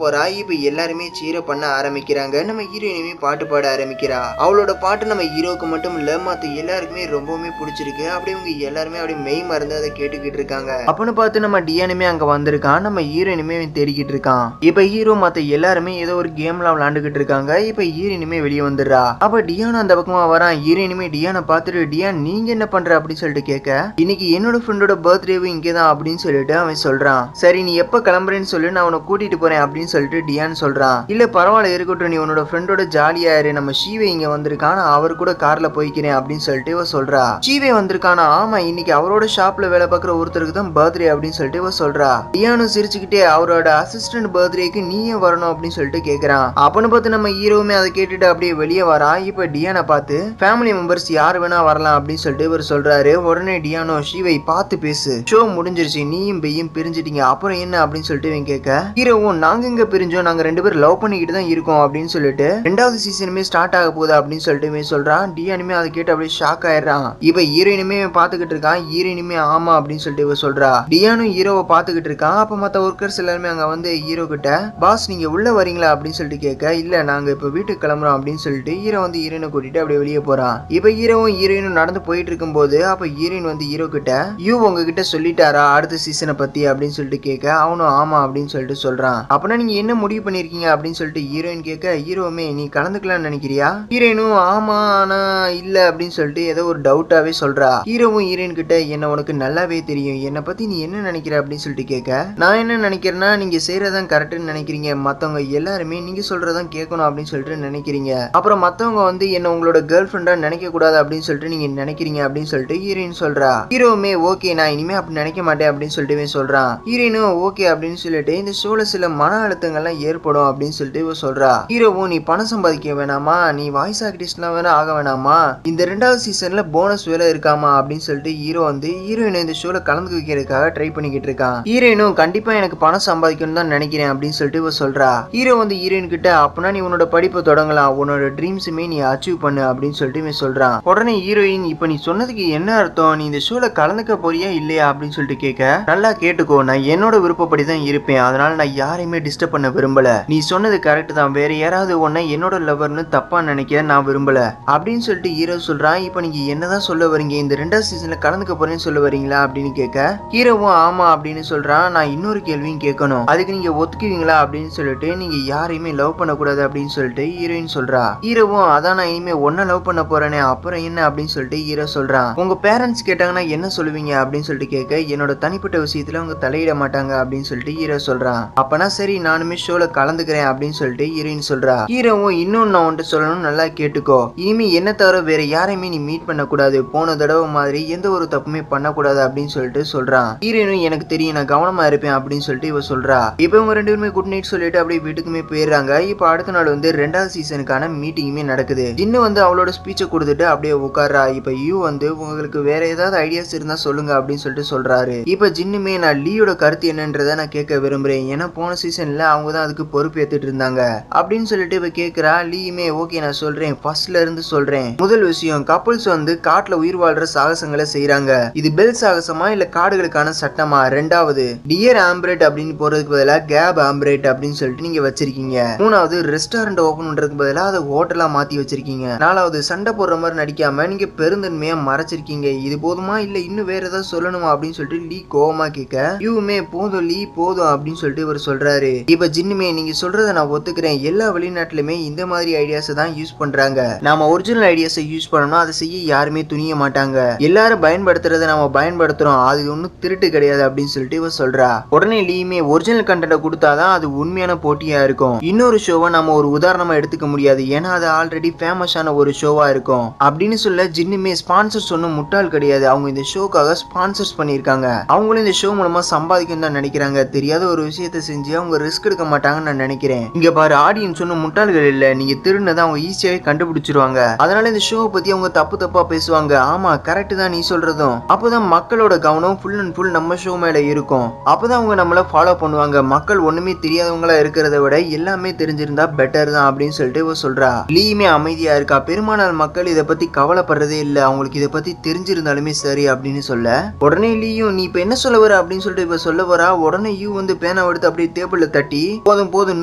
போறா. இப்ப எல்லாருமே சீர பண்ண ஆரம்பிக்கிறாங்க. நம்ம ஹீரோயினுமே பாட்டு பாட ஆரம்பிக்கிறா. அவளோட பாட்டு நம்ம ஹீரோக்கு மட்டும் இல்ல மத்த எல்லாருக்குமே ரொம்பவுமே பிடிச்சிருக்கு. அப்படி இவங்க எல்லாருமே அப்படி மெய் மறந்து அதை கேட்டுக்கிட்டு இருக்காங்க. அப்பன்னு பார்த்து நம்ம டியானுமே அங்க வந்திருக்கான். நம்ம ஹீரோயினுமே தேடிக்கிட்டு இருக்கான். இப்ப ஹீரோ மத்த எல்லாருமே ஏதோ ஒரு கேம்ல விளையாண்டுகிட்டு இருக்காங்க. இப்ப ஹீரோயினுமே வெளியே வந்துடுறா. அப்ப டியான் அந்த பக்கமா வரான். ஹீரோயினுமே டியானை பார்த்துட்டு டியான் நீங்க என்ன பண்ற அப்படின்னு சொல்லிட்டு கேட்க இன்னைக்கு என்னோட ஃப்ரெண்டோட பர்த்டேவும் இங்கதான் அப்படின்னு சொல்லிட்டு அவன் சொல்றான். சரி நீ எப்ப கிளம்புறேன்னு சொல்லி நான் அவனை கூட்டிட்டு போறேன் அப்படின்னு சொல்லிட்டு டியான் சொல்றான். இல்ல பரவாயில்ல இருக்கட்டும் நீ உன்னோட ஃப்ரெண்டோட ஜாலியா இரு. நம்ம ஷீவே இங்க வந்திருக்கான் அவர் கூட கார்ல போய்க்கிறேன் அப்படின்னு சொல்லிட்டு இவ சொல்றா. ஷீவே வந்திருக்கானா? ஆமா இன்னைக்கு அவரோட ஷாப்ல வேலை பார்க்குற ஒருத்தருக்கு தான் பர்த்டே அப்படின்னு சொல்லிட்டு இவ சொல்றா. டியானும் சிரிச்சுக்கிட்டே அவரோட அசிஸ்டன்ட் பர்த்டேக்கு நீயே வரணும் அப்படின்னு சொல்லிட்டு கேக்குறான். அப்பன்னு பார்த்து நம்ம ஹீரோவுமே அதை கேட்டுட்டு அப்படியே வெளியே வரா. இப்ப டியானை பார்த்து ஃபேமிலி மெம்பர்ஸ் யாரு வேணா வரலாம் அப்படின்னு சொல்லிட்டு இவர் சொல்றாரு. உடனே டியானோ ஷீவை பார்த்து பேசு, ஷோ முடிஞ்சிருச்சு, நீயும் பெய்யும் பிரிஞ்சிட்டீங்க, அப்புறம் என்ன அப்படின்னு சொல்லிட்டு இவன் கேட்க ஹீரோவும் நாங்க எங்க பிரிஞ்சோம், நாங்க 2 பேரும் லவ் பண்ணிக்கிட்டு தான் இருக்கோம் அப்படின்னு சொல்லிட்டு 2வது சீசனுமே ஸ்டார்ட் ஆக போகுது அப்படின்னு சொல்லிட்டு இவன் சொல்றான். டியானுமே அதை கேட்டு அப்படியே ஷாக் ஆயிடுறான். இப்ப ஹீரோயினுமே பாத்துக்கிட்டு இருக்கான். ஹீரோயினுமே ஆமா அப்படின்னு சொல்லிட்டு இவ சொல்றா. டியானும் ஹீரோவை பாத்துக்கிட்டு இருக்கான். அப்ப மத்த ஒர்க்கர்ஸ் எல்லாருமே அங்க வந்து ஹீரோ கிட்ட பாஸ் நீங்க உள்ள வரீங்களா அப்படின்னு சொல்லிட்டு கேட்க இல்ல நாங்க இப்ப வீட்டுக்கு கிளம்புறோம் அப்படின்னு சொல்லிட்டு ஹீரோ வந்து ஹீரோயினை கூட்டிட்டு அப்படியே வெளியே போறான். இப்ப ஹீரோவும் ஹீரோயினும் நடந்து போயிட்டு இருக்கும் போது அப்ப ஹீரோயின் வந்து ஹீரோ கிட்ட யூ உங்ககிட்ட சொல்லிட்டாரா அடுத்த சீசனை பத்தி அப்படின்னு சொல்லிட்டு கேட்க அவனும் ஆமா அப்படின்னு சொல்லிட்டு சொல்றான். அப்படின்னா நீங்க என்ன முடிவு பண்ணிருக்கீங்க அப்படின்னு சொல்லிட்டு ஹீரோயின் கேட்க ஹீரோவுமே நீ கலந்துக்கலாம்னு நினைக்கிறியா? ஹீரோயினும் ஆமா ஆனா இல்ல அப்படின்னு சொல்லிட்டு ஏதோ ஒரு டவுட்டாவே சொல்றா. ஹீரோவும் ஹீரோயின் கிட்ட என்ன உனக்கு நல்லாவே தெரியும், என்னை பத்தி நீ என்ன நினைக்கிற அப்படின்னு சொல்லிட்டு கேட்க நான் என்ன நினைக்கிறேன்னா நீங்க செய்யறதான் கரெக்ட்னு நினைக்கிறீங்க, மத்தவங்க எல்லாருமே நீங்க சொல்றதான் கேட்கணும் அப்படின்னு சொல்லிட்டு நினைக்கிறீங்க, அப்புறம் மத்தவங்க வந்து என்ன உங்களோட கேர்ள் ஃப்ரெண்டா நினைக்க கூடாது அப்படின்னு சொல்லிட்டு நீங்க நினைக்கிறீங்க அப்படின்னு சொல்லிட்டு ஹீரோயின் சொல்றா. ஹீரோவுமே ஓகே நான் இனிமே அப்படி நினைக்க மாட்டேன் அப்படின்னு சொல்லிட்டு சொல்றான். ஹீரோயினும் ஓகே அப்படின்னு சொல்லிட்டு இந்த ஷோல சில மன அழுத்தங்கள்லாம் ஏற்படும் அப்படின்னு சொல்லிட்டு இவ சொல்றா. ஹீரோவும் நீ பணம் சம்பாதிக்க வேணாமா, நீ வாய்ஸ் ஆர்டிஸ்ட்லாம் வேணா ஆக வேணாமா, இந்த 2வது சீசன்ல போனஸ் வேலை இருக்காமா அப்படின்னு சொல்லிட்டு ஹீரோ வந்து ஹீரோயின் இந்த ஷோல கலந்து வைக்கிறதுக்காக ட்ரை பண்ணிக்கிட்டு இருக்கான். ஹீரோயினும் கண்டிப்பா எனக்கு பணம் சம்பாதிக்கணும் தான் நினைக்கிறேன் அப்படின்னு சொல்லிட்டு இவ சொல்றா. ஹீரோ வந்து ஹீரோயின் கிட்ட அப்பனா நீ உன்னோட படிப்பை தொடங்கலாம், உன்னோட ட்ரீம்ஸுமே நீ அச்சீவ் பண்ணு அப்படின்னு சொல்லிட்டு இவன் சொல்றான். உடனே ஹீரோயின் இப்ப நீ சொன்னதுக்கு என்ன அர்த்தம், நீ இந்த ஷோல கலந்துக்க போறியா இல்லையா அப்படின்னு சொல்லிட்டு கேட்க நல்லா கேட்டுக்கோ, நான் என்னோட விருப்பப்படி தான் இருப்பேன், அதனால நான் யாரையுமே டிஸ்டர்ப் பண்ண விரும்பல, நீ சொன்னது கரெக்ட் தான், வேற யாராவது உன்னை என்னோட லவர்னு தப்பா நினைக்க நான் விரும்பல அப்படின்னு சொல்லிட்டு ஹீரோ சொல்றான். இப்ப நீங்க என்னதான் சொல்ல வரீங்க, இந்த 2வது சீசன்ல கலந்துக்க போறேன்னு சொல்ல வரீங்களா அப்படின்னு கேட்க ஹீரோவும் ஆமா அப்படின்னு சொல்றான். நான் இன்னொரு கேள்வியும் கேட்கணும், அதுக்கு நீங்க ஒத்துக்குவீங்களா அப்படின்னு சொல்லிட்டு நீங்க யாரையுமே லவ் பண்ண கூடாது அப்படின்னு சொல்லிட்டு ஹீரோயின் சொல்றா. ஹீரோவும் அதான் நான் இனிமே ஒன்ன லவ் பண்ண போறேனே அப்புறம் என்ன அப்படின்னு சொல்லிட்டு ஹீரோ சொல்றான். உங்க பேரண்ட்ஸ் கேட்டாங்கன்னா என்ன சொல்லுவீங்க அப்படின்னு சொல்லிட்டு கேட்க என்னோட தனிப்பட்ட விஷயத்துல அவங்க தலையிட மாட்டாங்க அப்படின்னு சொல்லிட்டு ஹீரோ சொல்றான். அப்பனா சரி நானுமே ஷோல கலந்துக்கிறேன் அப்படின்னு சொல்லிட்டு ஹீரோயின் சொல்றா. ஹீரோவும் இன்னொன்னு நான் உன்ட்டு சொல்லணும் நல்லா கேட்டுக்கோ, இனிமே என்ன தவிர வேற யாரையுமே நீ மீட் பண்ண கூடாது, போன தடவை மாதிரி எந்த ஒரு தப்புமே பண்ணக்கூடாது அப்படின்னு சொல்லிட்டு சொல்றான். ஹீரோயினும் எனக்கு தெரியும் நான் கவனமா இருப்பேன் அப்படின்னு சொல்லிட்டு இவ சொல்றா. இப்ப இவங்க 2 பேருமே குட் நைட் சொல்லிட்டு அப்படியே வீட்டுக்குமே போயிடுறாங்க. இப்ப அடுத்த நாள் வந்து 2வது சீசனுக்கான மீட்டிங்குமே நடக்குது. ஜின்னு வந்து அவளோட ஸ்பீச்சை கொடுத்துட்டு அப்படியே உட்கார்றா. இப்ப யூ வந்து உங்களுக்கு வேற ஏதாவது ஐடியாஸ் இருந்தா சொல்லுங்க அப்படின்னு சொல்லிட்டு சொல்றாரு. இப்ப ஜின்னுமே நான் லீயோட கருத்து என்னன்றதை நான் கேட்க விரும்புறேன், ஏன்னா போன சீசன்ல அவங்க தான் அதுக்கு பொறுப்பு ஏத்துட்டு இருந்தாங்க அப்படின்னு சொல்லிட்டு இப்ப கேக்குறா. லீயுமே ஓகே நான் சொல்றேன், ஃபர்ஸ்ட்ல இருந்து சொல்றேன். முதல் விஷயம், கப்புள்ஸ் வந்து காட்டுல உயிர் வாழ்ற சாகசங்களை செய்யறாங்க, இது பெல் சாகசமா இல்ல காடுகளுக்கான சட்டமா? 2வது டியர் ஆம்பரேட் அப்படின்னு போறதுக்கு பதிலா கேப் ஆம்பரேட் அப்படின்னு சொல்லிட்டு நீங்க வச்சிருக்கீங்க. 3வது ரெஸ்டாரண்ட் ஓபன் பண்றதுக்கு பதிலா அதை ஹோட்டலா மாத்தி வச்சிருக்கீங்க. 4வது சண்டை போடுற மாதிரி நடிக்காம நீங்க பெருந்தன்மையா மறைச்சிருக்கீங்க, இது போதுமா இல்ல இன்னும் வேற ஏதாவது சொல்லணுமா அப்படின்னு சொல்லிட்டு லீ கோவமா கேட்க இவுமே போதும் லீ போதும் அப்படின்னு சொல்லிட்டு இவர் சொல்றாரு. இப்ப ஜின்னுமே நீங்க சொல்றதை நான் ஒத்துக்கிறேன், எல்லா வெளிநாட்டுலயுமே இந்த மாதிரி ஐடியாஸ் தான் யூஸ் பண்றாங்க, நாம ஒரிஜினல் ஐடியாஸை யூஸ் பண்ணோம்னா அதை செய்ய யாருமே துணிய மாட்டாங்க, எல்லாரும் பயன்படுத்துறதை நாம பயன்படுத்துறோம், அது ஒன்னும் திருட்டு கிடையாது அப்படின்னு சொல்லிட்டு இவர் சொல்றா. உடனே லீயுமே ஒரிஜினல் கண்டென்ட்டை கொடுத்தாதான் அது உண்மையான போட்டியா இருக்கும், இன்னொரு ஷோவை நம்ம ஒரு உதாரணமா எடுத்துக்க முடியாது, ஏன்னா அது ஆல்ரெடி ஃபேமஸான ஒரு ஷோவா இருக்கும் அப்படின்னு சொல்ல ஜின்னுமே ஸ்பான்சர்ஸ் ஒன்னும் முட்டாள் கிடையாது, அவங்க இந்த ஷோக்காக ஸ்பான்சர்ஸ் பண்ணியிருக்காங்க, அவங்களும் இந்த ஷோ மூலமா சம்பாதிக்கும் தான் நினைக்கிறாங்க, தெரியாத ஒரு விஷயத்தை செஞ்சு அவங்க ரிஸ்க் எடுக்க மாட்டாங்கன்னு நான் நினைக்கிறேன். இங்க பாரு ஆடியன்ஸ் ஒன்னும் முட்டாள்கள் இல்ல, நீங்க திருநதை அவங்க ஈஸியாவே கண்டுபிடிச்சிருவாங்க, அதனால இந்த ஷோ பத்தி அவங்க தப்பு தப்பா பேசுவாங்க. ஆமா கரெக்ட் தான் நீ சொல்றதும், அப்பதான் மக்களோட கவனம் ஃபுல் அண்ட் ஃபுல் நம்ம ஷோ மேல இருக்கும், அப்பதான் அவங்க நம்மள ஃபாலோ பண்ணுவாங்க, மக்கள் ஒண்ணுமே தெரியாதவங்களா இருக்கிறத விட எல்லாமே தெரிஞ்சிருந்தா பெட்டர் தான் அப்படின்னு சொல்லிட்டு இவ சொல்றா. லீயுமே அமைதியா இருக்கா. பெரும்பாலான மக்கள் இதை பத்தி கவலைப்படுறதே இல்ல, அவங்களுக்கு இதை பத்தி தெரிஞ்சிருந்தாலுமே சரி அப்படின்னு சொல்ல உடனே லீயும் நீ இப்ப என்ன சொல்ல வர அப்படின்னு சொல்லிட்டு இப்ப சொல்ல வரா. உடனே யூ வந்து பேனா எடுத்து அப்படியே டேபிள்ல தட்டி போதும் போதும்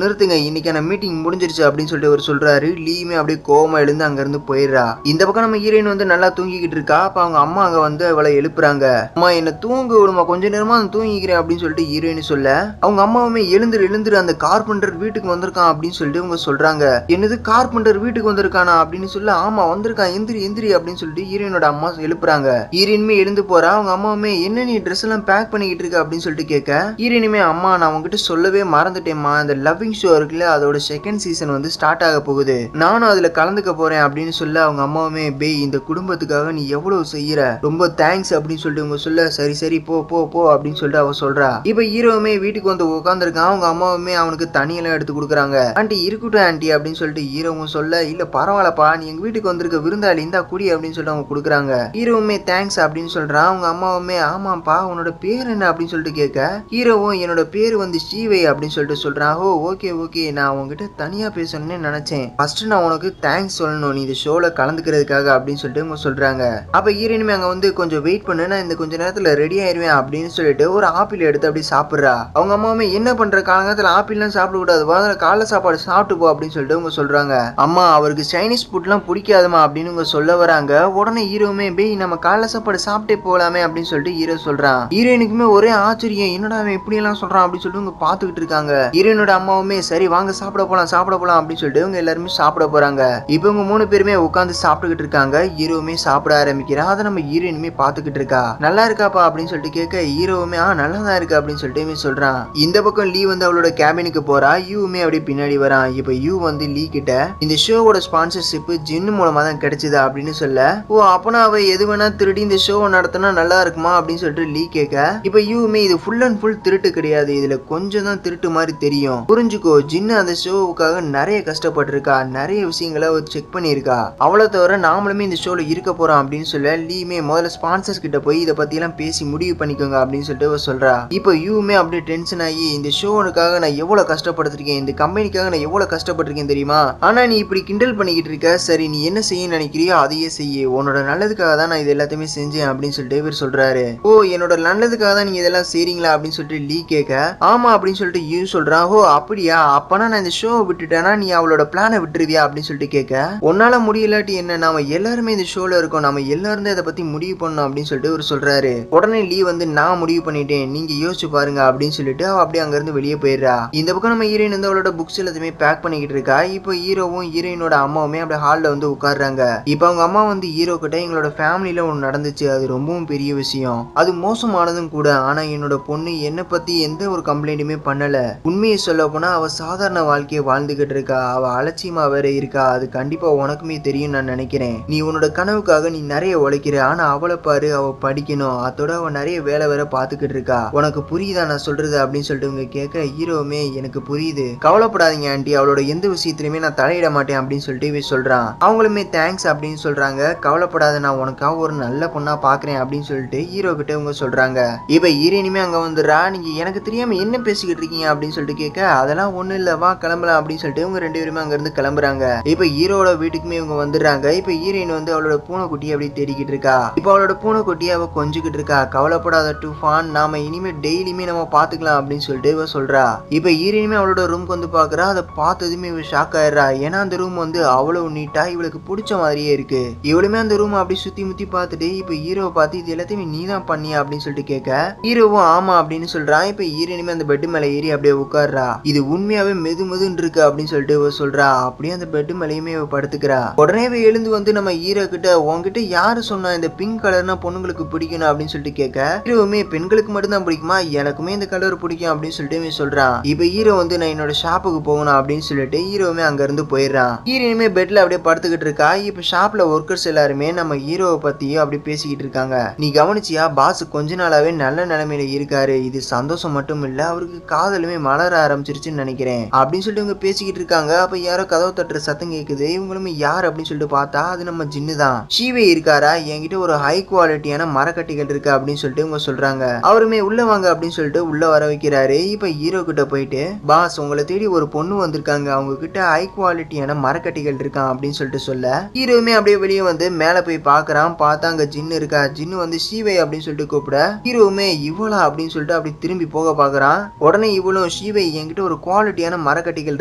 நிறுத்துங்க, இன்னைக்கான மீட்டிங் முடிஞ்சிருச்சு அப்படின்னு சொல்லிட்டு அவர் சொல்றாரு. லீயுமே அப்படியே கோவமா எழுந்து அங்க இருந்து போயிடுறா. இந்த பக்கம் நம்ம ஹீரோயின் வந்து நல்லா தூங்கிக்கிட்டு இருக்கா. அப்ப அவங்க அம்மா அங்க வந்து அவளை எழுப்புறாங்க. அம்மா என்ன தூங்க விடுமா, கொஞ்ச நேரமா நான் தூங்கிக்கிறேன் அப்படின்னு சொல்லிட்டு ஹீரோயின் சொல்ல அவங்க அம்மாவுமே எழுந்துரு அந்த கார்பெண்டர் வீட்டுக்கு வந்திருக்கான் அப்படின்னு சொல்லிட்டு அவங்க சொல்றாங்க. என்னது கார்பெண்டர் வீட்டுக்கு வந்திருக்கானா அப்படின்னு சொல்ல ஆமா வந்திருக்கான், எந்திரி எந்திரி அப்படின்னு சொல்லிட்டு ஹீரோயினோட அம்மா எழுப்புறாங்க. ஹீரோயினுமே எழுந்து போறா. அவங்க அம்மாவுமே என்ன நீ ட்ரெஸ் எல்லாம் பேக் பண்ணிக்கிட்டு இருக்க அப்படின்னு சொல்லிட்டு கேட்க ஹீரோயினுமே அம்மா நான் உங்ககிட்ட சொல்லவே மறந்துட்டேம்மா, இந்த லவ்விங் ஷோ இருக்குல்ல அதோட செகண்ட் சீசன் வந்து ஸ்டார்ட் ஆக போகுது, நானும் அதுல கலந்துக்க போறேன் அப்படின்னு சொல்ல அவங்க அம்மாவுமே பே இந்த குடும்பத்துக்காக நீ எவ்வளவு செய்யற, ரொம்ப தேங்க்ஸ் அப்படின்னு சொல்லிட்டு அவங்க சொல்ல சரி சரி போ போ போ அப்படின்னு சொல்லிட்டு அவ சொல்றா. இப்ப ஹீரோவுமே வீட்டுக்கு வந்து உட்காந்துருக்கான். அவங்க அம்மாவுமே அவனுக்கு தனியெல்லாம் எடுத்து கொடுக்குறாங்க. ஆண்டி இருக்கட்டும் ஆண்டி அப்படின்னு சொல்லிட்டு ஹீரோவும் சொல்ல இல்ல பரவாயில்லப்பா நீ எங்க வீட்டுக்கு வந்திருக்க விருந்தாளி இந்தா குடி அப்படின்னு சொல்லிட்டு அவங்க கொடுக்குறாங்க. ஹீரோவுமே தேங்க்ஸ் அப்படின்னு சொல்றான். அவங்க அம்மாவுமே ஆமாப்பா உன்னோட பேர் என்ன அப்படின்னு சொல்லிட்டு கேட்க ஹீரோவும் என்னோட பேர் வந்து ஸ்ரீவை அப்படின்னு சொல்லிட்டு சொல்றான். ஓ ஓகே ஓகே நான் உங்ககிட்ட தனியா பேசணும்னு நினைச்சேன், ஃபர்ஸ்ட் நான் உனக்கு தேங்க்ஸ் சொல்லணும் நீ இந்த ஷோல கலந்துக்கிறதுக்காக அப்படின்னு சொல்லிட்டு அவங்க சொல்றாங்க. அப்ப ஹீரோயினுமே அங்க வந்து கொஞ்சம் வெயிட் பண்ணு, நான் இந்த கொஞ்ச நேரத்துல ரெடி ஆயிருவேன் அப்படின்னு சொல்லிட்டு ஒரு ஆப்பிள் எடுத்து அப்படி சாப்பிடுறா. அவங்க அம்மாவுமே என்ன பண்ற காலங்காலத்துல ஆப்பிள்லாம் சாப்பிட கூடாது, வாங்க காலைல சாப்பாடு சாப்பிட்டு போ அப்படின்னு சொல்லிட்டு அவங்க சொல்றாங்க. அம்மா அவருக்கு சைனீஸ் ஃபுட்லாம் பிடிக்காதுமா அப்படின்னு அவங்க சொல்ல வராங்க. உடனே ஹீரோவுமே பேய் நம்ம காலைல சாப்பாடு சாப்பிட்டே போகலாமே அப்படின்னு சொல்லிட்டு ஹீரோ சொல்றான். ஹீரோயினுக்குமே ஒரே ஆச்சரியம், என்னடா அவன் இப்படி எல்லாம் சொல்றான் அப்படின்னு சொல்லிட்டு அவங்க பாத்துக்கிட்டு இருக்காங்க. ஹீரோயினோட அம்மாவுமே சரி வாங்க சாப்பிட போலாம் அப்படின்னு சொல்லிட்டு அவங்க எல்லாருமே சாப்பிட போறாங்க. இப்போ இவங்க 3 பேருமே உட்காந்து சாப்பிட்டுக்கிட்டு இருக்காங்க. ஹீரோவுமே சாப்பிட ஆரம்பிக்கிறா. அதை நம்ம ஹீரோயினுமே பாத்துக்கிட்டு இருக்கா. நல்லா இருக்காப்பா அப்படின்னு சொல்லிட்டு கேட்க ஹீரோவுமே நல்லா தான் இருக்கு அப்படின்னு சொல்லிட்டு சொல்றான். இந்த பக்கம் லீ வந்து அவளோட கேபினுக்கு போறா. யூவுமே அப்படி பின்னாடி வரான். இப்போ யூ வந்து லீ கிட்ட இந்த ஷோவோட ஸ்பான்சர்ஷிப் ஜின் மூலமா தான் கிடைச்சதா அப்படின்னு சொல்ல ஓ அப்பனா அவ எது வேணா திருடி இந்த ஷோவை நடத்தினா நல்லா இருக்குமா அப்படின்னு சொல்லிட்டு லீ கேட்க இப்போ யூவுமே இது ஃபுல் அண்ட் ஃபுல் திருட்டு கிடையாது, இதுல கொஞ்சம் தான் திருட்டு மாதிரி தெரியும், புரிஞ்சுக்கோ ஜின்னு அந்த ஷோவுக்காக நிறைய கஷ்டப்பட்டிருக்கா, நிறைய விஷயங்களை செக் பண்ணியிருக்கா, அவளை தவிர நாமளுமே இந்த ஷோல இருக்க போறோம் அப்படின்னு சொல்ல லீமே முதல்ல ஸ்பான்சர்ஸ் கிட்ட போய் இதை பத்தி எல்லாம் பேசி முடிவு பண்ணிக்கோங்க அப்படின்னு சொல்லிட்டு சொல்றா. இப்போ யூமே அப்படியே டென்ஷன் ஆகி இந்த ஷோனுக்காக நான் எவ்வளவு கஷ்டப்பட்டிருக்கேன், இந்த கம்பெனிக்காக நான் எவ்வளவு கஷ்டப்பட்டிருக்கேன் தெரியுமா, ஆனா நீ இப்படி கிண்டல் பண்ணிக்கிட்டு இருக்க, சரி நீ என்ன செய்ய நினைக்கிறியோ அதையே செய்ய, உன்னோட நல்லதுக்காக தான் நான் இது எல்லாத்தையுமே செஞ்சேன் அப்படின்னு சொல்லிட்டு இவர் சொல்றாரு. ஓ என்னோட நல்லதுக்காக தான் நீங்க இதெல்லாம் செய்றீங்களா அப்படின்னு சொல்லிட்டு லீ கேட்க ஆமா அப்படின்னு சொல்லிட்டு யூ சொல்றான். ஓ அப்படியா, அப்பனா நான் இந்த ஷோவை விட்டுட்டேன்னா நீ அவளோட பிளானை விட்டுருவியா அப்படின்னு சொல்லிட்டு கேட்க உன்னால முடியலாட்டி என்ன, நாம எல்லாருமே இந்த ஷோல இருக்கோம், நம்ம எல்லாரும் இதை பத்தி முடிவு பண்ணணும் அப்படின்னு சொல்லிட்டு அவர் சொல்றாரு. உடனே லீ வந்து நான் முடிவு பண்ணிட்டேன் நீங்க யோசிச்சு பாருங்க அப்படின்னு சொல்லிட்டு அவ அப்படியே அங்க இருந்து வெளியே போயிடுறா. இந்த பக்கம் நம்ம ஹீரோயின் வந்து அவளோட புக்ஸ் எல்லாத்தையுமே பேக் பண்ணிக்கிட்டு இருக்கா. இப்போ ஹீரோவும் ஹீரோயினோட அம்மாவுமே அப்படியே ஹால்ல வந்து உட்கார்றாங்க. இப்போ அவங்க அம்மா வந்து ஹீரோ கிட்ட எங்களோட ஃபேமிலியில ஒன்று நடந்துச்சு, அது ரொம்பவும் பெரிய விஷயம், அது மோசமானதும் கூட, ஆனா என்னோட பொண்ணு என்னை பத்தி எந்த ஒரு கம்ப்ளைண்ட்டுமே பண்ணல, உண்மையை சொல்ல போனா அவ சாதாரண வாழ்க்கையை வாழ்ந்துகிட்டு இருக்கா, அவ அலட்சியமா வேற இருக்கா, அது கண்டிப்பா உனக்குமே தெரியும் நான் நினைக்கிறேன், நீ உன்னோட கனவுக்காக நீ நிறைய உழைக்கிற, ஆனா அவளை பாரு அவ படிக்கணும், அதோட அவ நிறைய வேலை வேற பாத்துக்கிட்டு இருக்கா, உனக்கு புரியுதா நான் சொல்றது அப்படின்னு சொல்லிட்டு இவங்க கேட்க ஹீரோவுமே எனக்கு புரியுது, கவலைப்படாதீங்க ஆண்டி, அவளோட எந்த விஷயத்திலுமே நான் தலையிட மாட்டேன் அப்படின்னு சொல்லிட்டு இவன் சொல்றான். அவங்களுமே தேங்க்ஸ் அப்படின்னு சொல்றாங்க. கவலைப்படாத நான் உனக்காக ஒரு நல்ல பொண்ணா பாக்குறேன் அப்படின்னு சொல்லிட்டு ஹீரோ கிட்ட இவங்க சொல்றாங்க. இப்ப ஹீரோயினுமே அங்க வந்துடுறா. நீங்க எனக்கு தெரியாம என்ன பேசிக்கிட்டு இருக்கீங்க அப்படின்னு சொல்லிட்டு கேட்க அதெல்லாம் ஒண்ணு இல்ல வா கிளம்பலாம் அப்படின்னு சொல்லிட்டு இவங்க 2 பேருமே அங்க இருந்து கிளம்புறாங்க. இப்ப ஹீரோட வீட்டுக்குமே இவங்க வந்துடுறாங்க. இப்ப ஹீரோயின் வந்து அவளோட பூனைக்குட்டியை அப்படி தேடிக்கிட்டு இருக்கா. இப்ப அவளோட பூனைக்குட்டியை அவ கொஞ்சிக்கிட்டு இருக்கா. கவலைப்படாத டூஃபான், நாம இனிமே டெய்லியுமே நம்ம பாத்துக்கலாம் அப்படின்னு சொல்லிட்டு இவ சொல்றா. இப்ப ஹீரோயினுமே அவளோட ரூம்க்கு வந்து பாக்குறா. அதை பார்த்ததுமே இவ ஷாக் ஆயிடுறா. ஏன்னா அந்த ரூம் வந்து அவ்வளவு நீட்டா இவளுக்கு பிடிச்ச மாதிரியே இருக்கு. இவளுமே அந்த ரூம் அப்படி சுத்தி முத்தி பார்த்துட்டு இப்ப ஹீரோவை பார்த்து இது எல்லாத்தையுமே நீ தான் பண்ணியா அப்படின்னு சொல்லிட்டு கேட்க ஹீரோவும் ஆமா அப்படின்னு சொல்றான். இப்ப ஹீரோயினுமே அந்த பெட் மேல ஏறி அப்படியே உட்கார்றா. இது உண்மையாவே மெதுமெதுன்னு இருக்கு அப்படின்னு சொல்லிட்டு இவ சொல்றா. அப்படியே அந்த பெட் மேலேயுமே இவ படுத்துக்கிறா. உடனே இவ எழுந்து வந்து நம்ம ஹீரோ கிட்ட உன்கிட்ட யாரு சொன்னா இந்த பிங்க் கலர்னா பொண்ணுங்களுக்கு பிடிக்கணும் அப்படின்னு சொல்லிட்டு கேட்க ஹீரோவுமே பெண்களுக்கு மட்டும் தான் பிடிக்குமா, எனக்குமே இந்த கலர் பிடிக்கும் அப்படின்னு சொல்லிட்டு இவன் சொல்றான். இப்ப ஹீரோ வந்து நான் என்னோட ஷாப்புக்கு போகணும் அப்படின்னு சொல்லிட்டு ஹீரோவுமே அங்க இருந்து போயிடுறான். ஹீரோயினுமே பெட்ல அப்படியே படுத்துக்கிட்டு இருக்கா. இப்ப ஷாப்ல ஒர்க்கர்ஸ் எல்லாருமே நம்ம ஹீரோவை பத்தியும் அப்படி பேசிக்கிட்டு இருக்காங்க. நீ கவனிச்சியா, பாஸ் கொஞ்ச நாளாவே நல்ல நிலைமையில இருக்காரு, இது சந்தோஷம் மட்டும் இல்ல அவருக்கு காதலுமே மலர ஆரம்பிச்சிருச்சுன்னு நினைக்கிறேன் அப்படின்னு சொல்லிட்டு இவங்க பேசிக்கிட்டு இருக்காங்க. அப்ப யாரோ கதவு தட்டுற சத்தம் கேக்குது. இவங்களுமே யார் அப்படின்னு சொல்லிட்டு பார்த்தா அது நம்ம ஜின்னு தான். ஷீவே இருக்காரா, என்கிட்ட ஒரு ஹை குவாலிட்டியான மரக்கட்டிகள் இருக்கு அப்படின்னு சொல்லிட்டு இவங்க சொல்றாங்க. அவருமே உள்ள வாங்க அப்படின்னு சொல்லிட்டு உள்ள வர வைக்கிறாரு. இப்ப ஹீரோ கிட்ட போயிட்டு பாஸ் உங்களை தேடி ஒரு பொண்ணு வந்திருக்காங்க, அவங்க கிட்ட ஹை குவாலிட்டியான மரக்கட்டிகள் இருக்கான் அப்படின்னு சொல்லிட்டு சொல்ல ஹீரோவுமே அப்படியே வெளியே வந்து மேல போய் பாக்குறான். பார்த்தா அங்க ஜின்னு இருக்கா. ஜின்னு வந்து ஷீவை அப்படின்னு சொல்லிட்டு கூப்பிட கூப்பிட ஹீரோவுமே இவளா அப்படின்னு சொல்லிட்டு அப்படி திரும்பி போக பாக்குறான். உடனே இவளும் ஷீவை என்கிட்ட ஒரு குவாலிட்டியான மரக்கட்டிகள்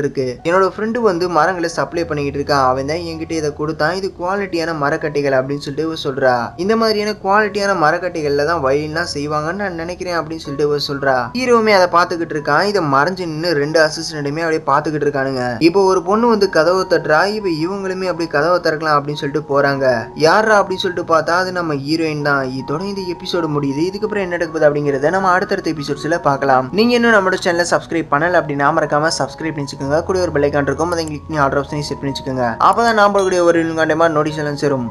இருக்கு, என்னோட ஃப்ரெண்டு வந்து மரங்களை சப்ளை பண்ணிக்கிட்டு இருக்கான், அவன் தான் என்கிட்ட இதை கொடுத்தான், இது குவாலிட்டியான மரக்கட்டிகள் அப்படின்னு சொல்லிட்டு இவ சொல்றா. இந்த மாதிரியான குவாலிட்டியான மரக்கட்டிகள்ல தான் வயலின்லாம் செய்வாங்கன்னு நான் நினைக்கிறேன் அப்படின்னு சொல்லிட்டு இவ சொல்றா. ஹீரோவுமே அதை பாத்துக்கிட்டு இருக்கான். இதை மறைஞ்சு நின்று 2 அசிஸ்டன்ட்டுமே அப்படியே பாத்துக்கிட்டு இருக்கானுங்க. இப்போ ஒரு பொண்ணு வந்து கதவை தட்டுறா. இப்ப இவங்களுமே அப்படியே கதவை திறக்கலாம் அப்படின்னு சொல்லிட்டு போறாங்க. யாரா அப்படின்னு சொல்லிட்டு பார்த்தா அது நம்ம ஹீரோயின் தான். இதோட இந்த எபிசோடு முடியுது. இதுக்கப்புறம் என்ன நடக்குது அப்படிங்கறத நம்ம அடுத்தடுத்த எபிசோட்ஸ்ல பார்க்கலாம். நீங்க இன்னும் நம்மளோட சேனலை சப்ஸ்கிரைப் பண்ணல அப்படின்னா மறக்காம சப்ஸ்கிரைப் பண்ணிச்சுக்கோங்க. கூட ஒரு பெல் ஐகான் இருக்கும், அதை கிளிக் பண்ணி ஆல் ஆப்ஷனை செட் பண்ணிச்சுக்கோங்க. அப்பதான் நான் போடக்கூடிய ஒரு கண்டிப்பா நோட்டிஃபிகேஷன் சேரும்.